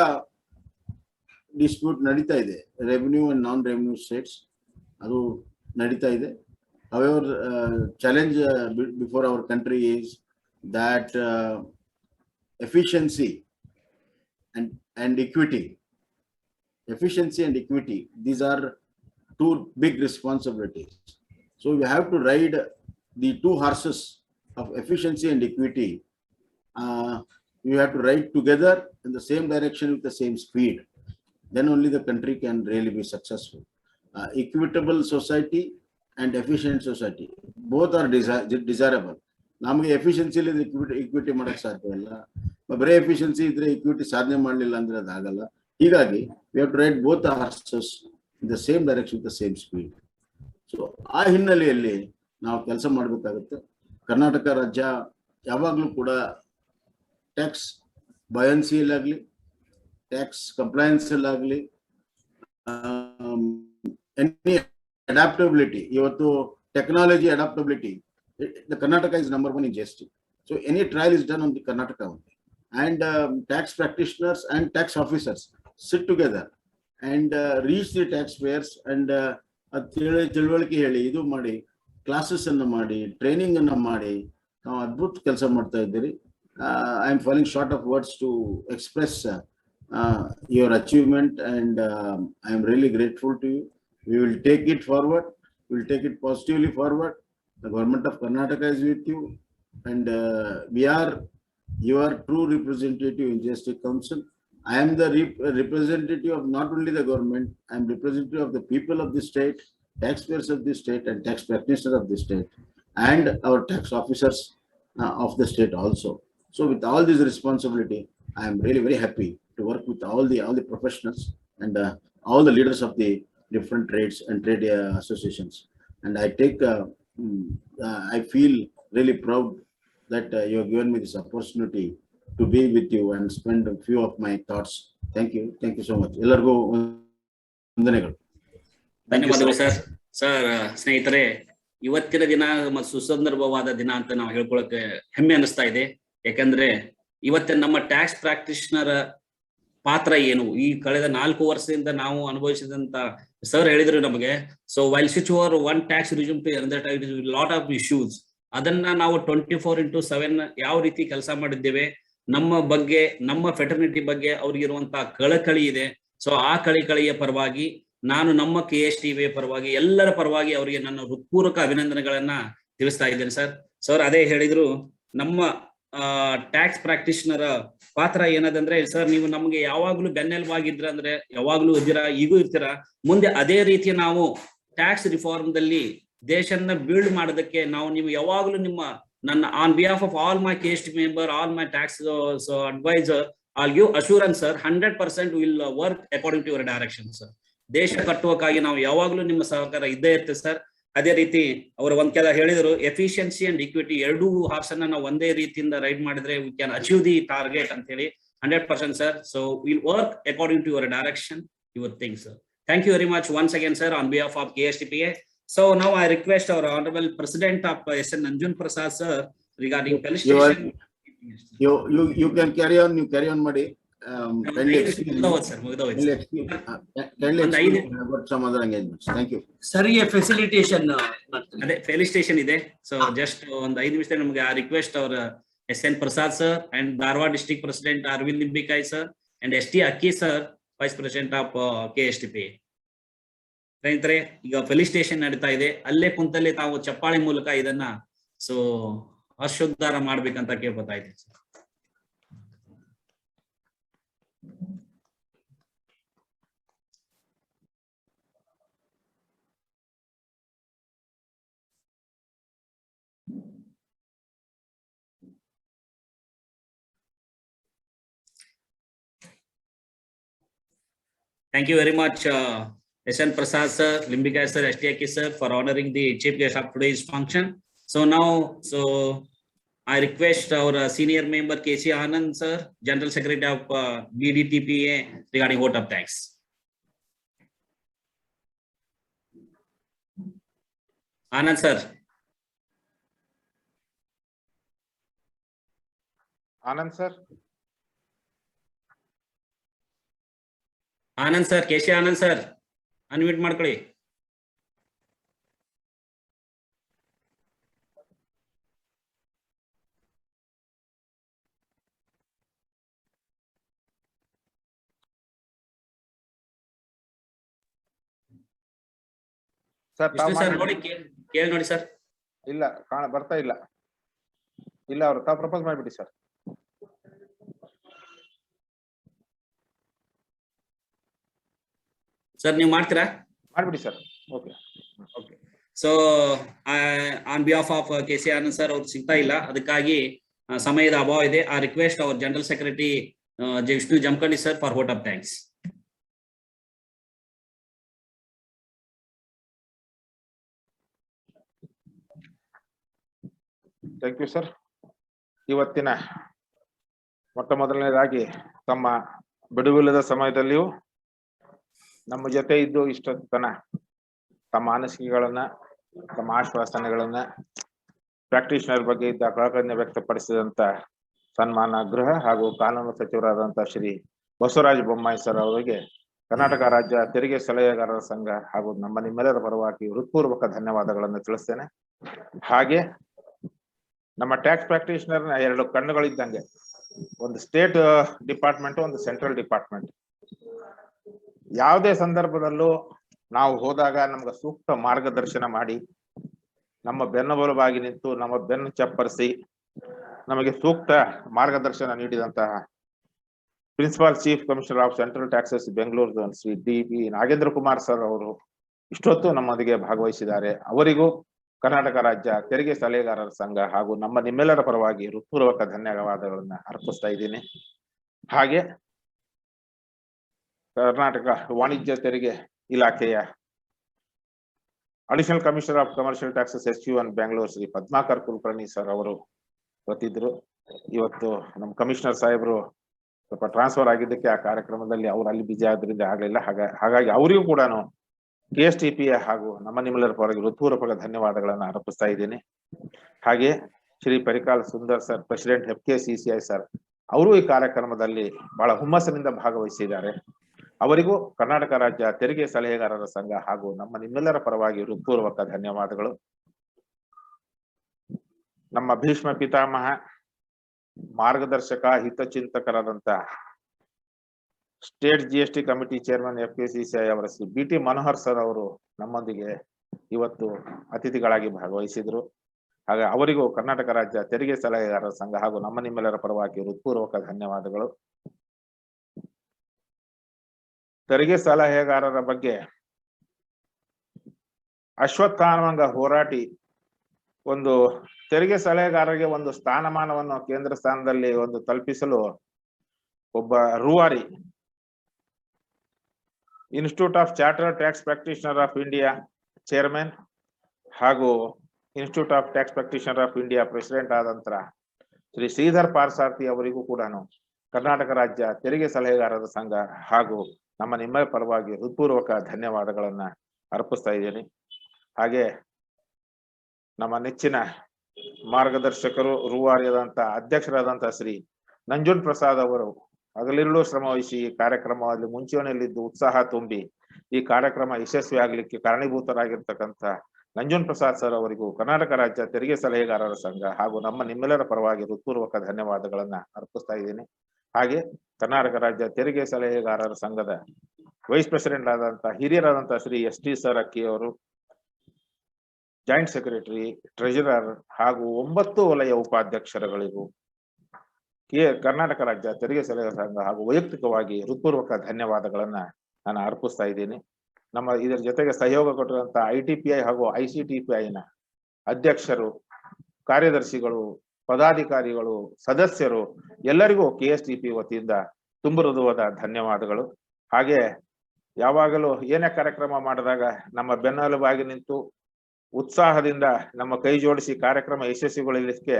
ಡಿಸ್ಪ್ಯೂಟ್ ನಡೀತಾ ಇದೆ, revenue and non revenue States, ಅದು ನಡೀತಾ ಇದೆ. However, challenge before our country is that efficiency and equity. Efficiency and equity, these are two big responsibilities. So we have to ride the two horses of efficiency and equity. We have to ride together in the same direction with the same speed. Then only the country can really be successful. Equitable society and efficient society, both are desirable. ನಮಗೆ efficiency ಇಲ್ಲ equity ಮಾಡಕ್ ಸಾಧ್ಯ ಇಲ್ಲ, ಬರೀ efficiency ಇದ್ರೆ equity ಸಾಧನೆ ಮಾಡಲಿಲ್ಲ ಅಂದ್ರೆ ಅದಾಗಲ್ಲ. ಹೀಗಾಗಿ we have to ride both the horses in the same direction with the same speed. So ಆ ಹಿನ್ನೆಲೆಯಲ್ಲಿ ನಾವು ಕೆಲಸ ಮಾಡಬೇಕಾಗುತ್ತೆ. ಕರ್ನಾಟಕ ರಾಜ್ಯ ಯಾವಾಗಲೂ ಕೂಡ ಟ್ಯಾಕ್ಸ್ ಬಯನ್ಸಿಯಲ್ಲಾಗಲಿ, ಟ್ಯಾಕ್ಸ್ ಕಂಪ್ಲೈನ್ಸಲ್ಲಾಗಲಿ, ಎನಿ ಅಡಾಪ್ಟಬಿಲಿಟಿ, ಇವತ್ತು technology adaptability, the Karnataka is number 1 in GST. So any trial is done on the Karnataka only. And tax practitioners and tax officers sit together and reach the taxpayers and ತಿಳುವಳಿಕೆ ಹೇಳಿ, ಇದು ಮಾಡಿ, classes ಅನ್ನು ಮಾಡಿ, training ಅನ್ನು ಮಾಡಿ, ನಾವು ಅದ್ಭುತ ಕೆಲಸ ಮಾಡ್ತಾ ಇದ್ದೀರಿ. I am falling short of words to express your achievement, and I am really grateful to you. We will take it forward. We will take it positively forward. The government of Karnataka is with you, and we are your true representative in GST Council. I am the representative of not only the government, I am representative of the people of the state, taxpayers of the state, and tax practitioners of the state, and our tax officers of the state also. So with all this responsibility, I am really very happy to work with all the professionals and all the leaders of the different trades and trade associations. And I feel really proud that you have given me this opportunity to be with you and spend a few of my thoughts. Thank you so much. ಎಲ್ಲರಿಗೂ ವಂದನೆಗಳು. ಧನ್ಯವಾದಗಳು sir. ಸ್ನೇಹಿತರೆ, ಇವತ್ತಿನ ದಿನ ಸುಸಂದರ್ಭವಾದ ದಿನ ಅಂತ ನಾವು ಹೇಳ್ಕೊಳಕ್ಕೆ ಹೆಮ್ಮೆ ಅನಿಸ್ತಾ ಇದೆ. ಯಾಕಂದ್ರೆ ಇವತ್ತಿನ ನಮ್ಮ ಟ್ಯಾಕ್ಸ್ ಪ್ರಾಕ್ಟೀಷನರ್ ಪಾತ್ರ ಏನು, ಈ ಕಳೆದ 4 ವರ್ಷದಿಂದ ನಾವು ಅನುಭವಿಸಿದಂತ ಸರ್ ಹೇಳಿದ್ರು ನಮಗೆ. So while switch over one tax resume to another tax lot of issues, ಅದನ್ನ ನಾವು 24/7 ಯಾವ ರೀತಿ ಕೆಲಸ ಮಾಡಿದ್ದೇವೆ, ನಮ್ಮ ಬಗ್ಗೆ, ನಮ್ಮ ಫೆಟರ್ನಿಟಿ ಬಗ್ಗೆ ಅವ್ರಿಗಿರುವಂತಹ ಕಳಕಳಿ ಇದೆ. ಸೊ ಆ ಕಳಕಳಿಯ ಪರವಾಗಿ ನಾನು ನಮ್ಮ KSTV ಪರವಾಗಿ ಎಲ್ಲರ ಪರವಾಗಿ ಅವರಿಗೆ ನನ್ನ ಹೃತ್ಪೂರ್ವಕ ಅಭಿನಂದನೆಗಳನ್ನ ತಿಳಿಸ್ತಾ ಇದ್ದೇನೆ ಸರ್. ಸರ್ ಅದೇ ಹೇಳಿದ್ರು, ನಮ್ಮ ಟ್ಯಾಕ್ಸ್ ಪ್ರಾಕ್ಟೀಷನರ್ ಪಾತ್ರ ಏನದಂದ್ರೆ, ಸರ್ ನೀವು ನಮ್ಗೆ ಯಾವಾಗ್ಲೂ ಬೆನ್ನೆಲುಬಾಗಿದ್ರ ಅಂದ್ರೆ ಯಾವಾಗ್ಲೂ ಇದ್ದೀರಾ, ಈಗೂ ಇರ್ತೀರಾ, ಮುಂದೆ ಅದೇ ರೀತಿ ನಾವು ಟ್ಯಾಕ್ಸ್ ರಿಫಾರ್ಮ್ ದಲ್ಲಿ ದೇಶನ್ನ ಬಿಲ್ಡ್ ಮಾಡೋದಕ್ಕೆ ನಾವು ನೀವು ಯಾವಾಗ್ಲೂ ನನ್ನ on behalf of all my KSTV member, all my tax advisor, I'll give assurance sir, 100% will work according to your direction sir. ದೇಶ ಕಟ್ಟುವಕ್ಕಾಗಿ ನಾವು ಯಾವಾಗ್ಲೂ ನಿಮ್ಮ ಸಹಕಾರ ಇದ್ದೇ ಇರ್ತದೆ ಸರ್. ಅದೇ ರೀತಿ ಅವರು ಒಂದ್ ಕೆಲ ಹೇಳಿದ್ರು, ಎಫಿಷಿಯನ್ಸಿ ಅಂಡ್ ಇಕ್ವಿಟಿ ಎರಡೂ ಹಾರ್ಸನ್ನ ನಾವು ಒಂದೇ ರೀತಿಯಿಂದ ರೈಡ್ ಮಾಡಿದ್ರೆ we can achieve the target ಅಂತ ಹೇಳಿ 100% sir. So we'll work according to your direction, your thing sir. Thank you very much once again sir on behalf of KSTPA. So now I request our honorable president of SN Nanjun Prasad sir regarding felicitation. You can carry on ಮಾಡಿ. ಸರಿಗೆ facilitation ಅದೇ felicitation ಇದೆ. So just ಒಂದು 5 ನಿಮಿಷ ನಮಗೆ ಆ request ಅವರ SN Prasad sir and Dharwad district president Arvind Nimbikai sir and ST Akki sir vice president of KSTPA. ಸ್ನೇಹಿತರೆ, ಈಗ ಫೆಲಿಸಿಟೇಷನ್ ನಡೀತಾ ಇದೆ, ಅಲ್ಲೇ ಕುಂತಲ್ಲಿ ತಾವು ಚಪ್ಪಾಳೆ ಮೂಲಕ ಇದನ್ನ ಸೊ ಹರ್ಷೋದ್ಧಾರ ಮಾಡ್ಬೇಕಂತ ಕೇಳ್ಕೊತಾ ಇದ್ದೀನಿ sir. Thank you very much SN Prasad sir, Limbika sir, STK sir for honoring the chief guest of today's function. So now, I request our senior member KC Anand sir, General Secretary of BDTPA regarding vote of thanks. Anand sir. Anand sir. Anand sir, KC Anand sir, unmute ಮಾಡ್ಕೊಳ್ಳಿ. Sir sir ನೋಡಿ ಕೇಳಿ ನೋಡಿ sir. ಇಲ್ಲ ಬರ್ತಾ ಇಲ್ಲ. ಇಲ್ಲ ಅವರು ತಾವು ಪ್ರಪೋಸ್ ಮಾಡಿಬಿಡಿ ಸರ್. ಸರ್ ನೀವು ಮಾಡ್ತೀರಾ? ಮಾಡಿಬಿಡಿ sir. Okay. So on behalf of KC Anand sir ಅವ್ರು ಸಿಗ್ತಾ ಇಲ್ಲ, ಅದಕ್ಕಾಗಿ ಸಮಯದ ಅಭಾವ ಇದೆ. ಆ request our general secretary Vishnu Jamakhandi sir for vote of thanks. Thank you sir. ಇವತ್ತಿನ ಮೊಟ್ಟ ಮೊದಲನೇದಾಗಿ ತಮ್ಮ ಬಿಡುವಿಲ್ಲದ ಸಮಯದಲ್ಲಿಯೂ ನಮ್ಮ ಜೊತೆ ಇದ್ದು ಇಷ್ಟೊತ್ತು ತನ ತಮ್ಮ ಅನಿಸಿಕೆಗಳನ್ನ, ತಮ್ಮ ಆಶ್ವಾಸನೆಗಳನ್ನ, ಪ್ರಾಕ್ಟೀಷನರ್ ಬಗ್ಗೆ ಇದ್ದ ಕಳಕಳಿಯನ್ನು ವ್ಯಕ್ತಪಡಿಸಿದಂತ ಸನ್ಮಾನ ಗೃಹ ಹಾಗೂ ಕಾನೂನು ಸಚಿವರಾದಂತಹ ಶ್ರೀ ಬಸವರಾಜ ಬೊಮ್ಮಾಯಿ ಸರ್ ಅವರಿಗೆ ಕರ್ನಾಟಕ ರಾಜ್ಯ ತೆರಿಗೆ ಸಲಹೆಗಾರರ ಸಂಘ ಹಾಗೂ ನಮ್ಮ ನಿಮ್ಮೆಲ್ಲರ ಪರವಾಗಿ ಹೃತ್ಪೂರ್ವಕ ಧನ್ಯವಾದಗಳನ್ನು ತಿಳಿಸ್ತೇನೆ. ಹಾಗೆ ನಮ್ಮ ಟ್ಯಾಕ್ಸ್ ಪ್ರಾಕ್ಟೀಷನರ್ನ ಎರಡು ಕಣ್ಣುಗಳಿದ್ದಂಗೆ, ಒಂದು ಸ್ಟೇಟ್ ಡಿಪಾರ್ಟ್ಮೆಂಟ್, ಒಂದು ಸೆಂಟ್ರಲ್ ಡಿಪಾರ್ಟ್ಮೆಂಟ್. ಯಾವುದೇ ಸಂದರ್ಭದಲ್ಲೂ ನಾವು ಹೋದಾಗ ನಮ್ಗೆ ಸೂಕ್ತ ಮಾರ್ಗದರ್ಶನ ಮಾಡಿ, ನಮ್ಮ ಬೆನ್ನುಬಲವಾಗಿ ನಿಂತು, ನಮ್ಮ ಬೆನ್ನು ಚಪ್ಪರಿಸಿ ನಮಗೆ ಸೂಕ್ತ ಮಾರ್ಗದರ್ಶನ ನೀಡಿದಂತಹ principal chief commissioner of central taxes Bengaluru zone Shri DP Nagendra Kumar sir ಅವರು ಇಷ್ಟೊತ್ತು ನಮ್ಮೊಂದಿಗೆ ಭಾಗವಹಿಸಿದ್ದಾರೆ. ಅವರಿಗೂ ಕರ್ನಾಟಕ ರಾಜ್ಯ ತೆರಿಗೆ ಸಲಹೆಗಾರರ ಸಂಘ ಹಾಗೂ ನಮ್ಮ ನಿಮ್ಮೆಲ್ಲರ ಪರವಾಗಿ ಹೃತ್ಪೂರ್ವಕ ಧನ್ಯವಾದಗಳನ್ನ ಅರ್ಪಿಸ್ತಾ ಇದ್ದೀನಿ. ಹಾಗೆ ಕರ್ನಾಟಕ ವಾಣಿಜ್ಯ ತೆರಿಗೆ ಇಲಾಖೆಯ additional commissioner of commercial taxes SU1 Bengaluru Shri Padmakar Kulkarni sir ಅವರು ಗೊತ್ತಿದ್ರು. ಇವತ್ತು ನಮ್ಮ ಕಮಿಷನರ್ ಸಾಹೇಬರು ಸ್ವಲ್ಪ ಟ್ರಾನ್ಸ್ಫರ್ ಆಗಿದ್ದಕ್ಕೆ ಆ ಕಾರ್ಯಕ್ರಮದಲ್ಲಿ ಅವ್ರು ಅಲ್ಲಿ ಬಿಜಿ ಆದ್ರಿಂದ ಆಗ್ಲಿಲ್ಲ. ಹಾಗಾಗಿ ಅವರಿಗೂ ಕೂಡ KSTPA ಹಾಗೂ ನಮ್ಮ ನಿಮ್ಮೆಲ್ಲರ ಪರವಾಗಿ ಹೃತ್ಪೂರ್ವಕ ಧನ್ಯವಾದಗಳನ್ನ ಅರ್ಪಿಸ್ತಾ ಇದ್ದೀನಿ. ಹಾಗೆ Shri Parikal Sundar sir, president FKCCI sir, ಅವರು ಈ ಕಾರ್ಯಕ್ರಮದಲ್ಲಿ ಬಹಳ ಹುಮ್ಮಸ್ಸಿನಿಂದ ಭಾಗವಹಿಸಿದ್ದಾರೆ. ಅವರಿಗೂ ಕರ್ನಾಟಕ ರಾಜ್ಯ ತೆರಿಗೆ ಸಲಹೆಗಾರರ ಸಂಘ ಹಾಗೂ ನಮ್ಮ ನಿಮ್ಮೆಲ್ಲರ ಪರವಾಗಿ ಹೃತ್ಪೂರ್ವಕ ಧನ್ಯವಾದಗಳು. ನಮ್ಮ ಭೀಷ್ಮ ಪಿತಾಮಹ, ಮಾರ್ಗದರ್ಶಕ, ಹಿತಚಿಂತಕರಾದಂತ state GST committee chairman FKCCI ಅವರ ಶ್ರೀ BT ಮನೋಹರ್ ಸರ್ ಅವರು ನಮ್ಮೊಂದಿಗೆ ಇವತ್ತು ಅತಿಥಿಗಳಾಗಿ ಭಾಗವಹಿಸಿದ್ರು. ಹಾಗೆ ಅವರಿಗೂ ಕರ್ನಾಟಕ ರಾಜ್ಯ ತೆರಿಗೆ ಸಲಹೆಗಾರರ ಸಂಘ ಹಾಗೂ ನಮ್ಮ ನಿಮ್ಮೆಲ್ಲರ ಪರವಾಗಿ ಹೃತ್ಪೂರ್ವಕ ಧನ್ಯವಾದಗಳು. ತೆರಿಗೆ ಸಲಹೆಗಾರರ ಬಗ್ಗೆ ಅಶ್ವತ್ಥಾಮಂಗ ಹೋರಾಟಿ ಒಂದು ತೆರಿಗೆ ಸಲಹೆಗಾರರಿಗೆ ಒಂದು ಸ್ಥಾನಮಾನವನ್ನು ಕೇಂದ್ರ ಸ್ಥಾನದಲ್ಲಿ ಒಂದು ತಲುಪಿಸಲು ಒಬ್ಬ ರೂವಾರಿ institute of chartered tax practitioner of India chairman ಹಾಗೂ institute of tax practitioner of India president ಆದಂತರ ಶ್ರೀ ಶ್ರೀಧರ್ ಪಾರ್ಸಾರ್ಥಿ ಅವರಿಗೂ ಕೂಡ ಕರ್ನಾಟಕ ರಾಜ್ಯ ತೆರಿಗೆ ಸಲಹೆಗಾರರ ಸಂಘ ಹಾಗೂ ನಮ್ಮ ನಿಮ್ಮ ಪರವಾಗಿ ಹೃತ್ಪೂರ್ವಕ ಧನ್ಯವಾದಗಳನ್ನ ಅರ್ಪಿಸ್ತಾ ಇದ್ದೀನಿ. ಹಾಗೆ ನಮ್ಮ ನೆಚ್ಚಿನ ಮಾರ್ಗದರ್ಶಕರು, ರೂವಾರಿಯಾದಂತ ಅಧ್ಯಕ್ಷರಾದಂತ ಶ್ರೀ ನಂಜುಂಡ್ ಪ್ರಸಾದ್ ಅವರು ಹಗಲಿರುಳು ಶ್ರಮ ವಹಿಸಿ ಈ ಕಾರ್ಯಕ್ರಮದಲ್ಲಿ ಮುಂಚೂಣಿಯಲ್ಲಿದ್ದು ಉತ್ಸಾಹ ತುಂಬಿ ಈ ಕಾರ್ಯಕ್ರಮ ಯಶಸ್ವಿ ಆಗ್ಲಿಕ್ಕೆ ಕಾರಣೀಭೂತರಾಗಿರ್ತಕ್ಕಂಥ ನಂಜುಂಡ್ ಪ್ರಸಾದ್ ಸರ್ ಅವರಿಗೂ ಕರ್ನಾಟಕ ರಾಜ್ಯ ತೆರಿಗೆ ಸಲಹೆಗಾರರ ಸಂಘ ಹಾಗೂ ನಮ್ಮ ನಿಮ್ಮೆಲ್ಲರ ಪರವಾಗಿ ಹೃತ್ಪೂರ್ವಕ ಧನ್ಯವಾದಗಳನ್ನ ಅರ್ಪಿಸ್ತಾ ಇದ್ದೀನಿ. ಹಾಗೆ ಕರ್ನಾಟಕ ರಾಜ್ಯ ತೆರಿಗೆ ಸಲಹೆಗಾರರ ಸಂಘದ ವೈಸ್ ಪ್ರೆಸಿಡೆಂಟ್ ಆದಂತ ಹಿರಿಯರಾದಂತ ಶ್ರೀ ST ಸರ್ ಅಕ್ಕಿ ಅವರು, ಜಾಯಿಂಟ್ ಸೆಕ್ರೆಟರಿ, ಟ್ರೆಜರರ್ ಹಾಗೂ 9 ವಲಯ ಉಪಾಧ್ಯಕ್ಷರುಗಳಿಗೂ ಕರ್ನಾಟಕ ರಾಜ್ಯ ತೆರಿಗೆ ಸಲಹೆ ಸಂಘ ಹಾಗೂ ವೈಯಕ್ತಿಕವಾಗಿ ಹೃತ್ಪೂರ್ವಕ ಧನ್ಯವಾದಗಳನ್ನ ನಾನು ಅರ್ಪಿಸ್ತಾ ಇದ್ದೀನಿ. ನಮ್ಮ ಇದರ ಜೊತೆಗೆ ಸಹಯೋಗ ಕೊಟ್ಟಿರುವಂತ ITPI ಹಾಗೂ ICTPI ಅಧ್ಯಕ್ಷರು, ಕಾರ್ಯದರ್ಶಿಗಳು, ಪದಾಧಿಕಾರಿಗಳು, ಸದಸ್ಯರು ಎಲ್ಲರಿಗೂ KSTP ವತಿಯಿಂದ ತುಂಬ ಹೃದಯದ ಧನ್ಯವಾದಗಳು. ಹಾಗೆ ಯಾವಾಗಲೂ ಏನೇ ಕಾರ್ಯಕ್ರಮ ಮಾಡಿದಾಗ ನಮ್ಮ ಬೆನ್ನೆಲುಬಾಗಿ ನಿಂತು ಉತ್ಸಾಹದಿಂದ ನಮ್ಮ ಕೈ ಜೋಡಿಸಿ ಕಾರ್ಯಕ್ರಮ ಯಶಸ್ವಿಗೊಳಿಸಲಿಕ್ಕೆ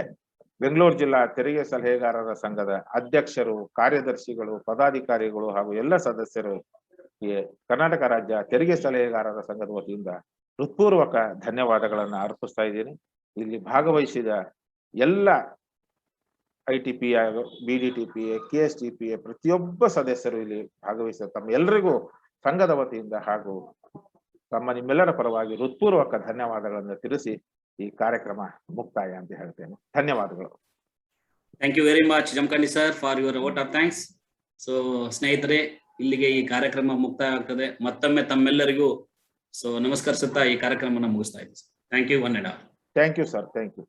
ಬೆಂಗಳೂರು ಜಿಲ್ಲಾ ತೆರಿಗೆ ಸಲಹೆಗಾರರ ಸಂಘದ ಅಧ್ಯಕ್ಷರು, ಕಾರ್ಯದರ್ಶಿಗಳು, ಪದಾಧಿಕಾರಿಗಳು ಹಾಗೂ ಎಲ್ಲ ಸದಸ್ಯರು ಕರ್ನಾಟಕ ರಾಜ್ಯ ತೆರಿಗೆ ಸಲಹೆಗಾರರ ಸಂಘದ ವತಿಯಿಂದ ಹೃತ್ಪೂರ್ವಕ ಧನ್ಯವಾದಗಳನ್ನು ಅರ್ಪಿಸ್ತಾ ಇದ್ದೀನಿ. ಇಲ್ಲಿ ಭಾಗವಹಿಸಿದ ಎಲ್ಲ ITPA, BDTPA, KSTPA ಪ್ರತಿಯೊಬ್ಬ ಸದಸ್ಯರು ಇಲ್ಲಿ ಭಾಗವಹಿಸಿದ ತಮ್ಮ ಎಲ್ಲರಿಗೂ ಸಂಘದ ವತಿಯಿಂದ ಹಾಗೂ ತಮ್ಮ ನಿಮ್ಮೆಲ್ಲರ ಪರವಾಗಿ ಹೃತ್ಪೂರ್ವಕ ಧನ್ಯವಾದಗಳನ್ನು ತಿಳಿಸಿ ಈ ಕಾರ್ಯಕ್ರಮ ಮುಕ್ತಾಯ ಅಂತ ಹೇಳ್ತೇನೆ. ಧನ್ಯವಾದಗಳು. Thank you very much Jamakhandi sir for your vote of thanks. So ಸ್ನೇಹಿತರೆ, ಇಲ್ಲಿಗೆ ಈ ಕಾರ್ಯಕ್ರಮ ಮುಕ್ತಾಯ ಆಗ್ತದೆ. ಮತ್ತೊಮ್ಮೆ ತಮ್ಮೆಲ್ಲರಿಗೂ ನಮಸ್ಕರಿಸುತ್ತಾ ಈ ಕಾರ್ಯಕ್ರಮನ ಮುಗಿಸ್ತಾ ಇದ್ದೀವಿ. Thank you one and all. Thank you sir. Thank you.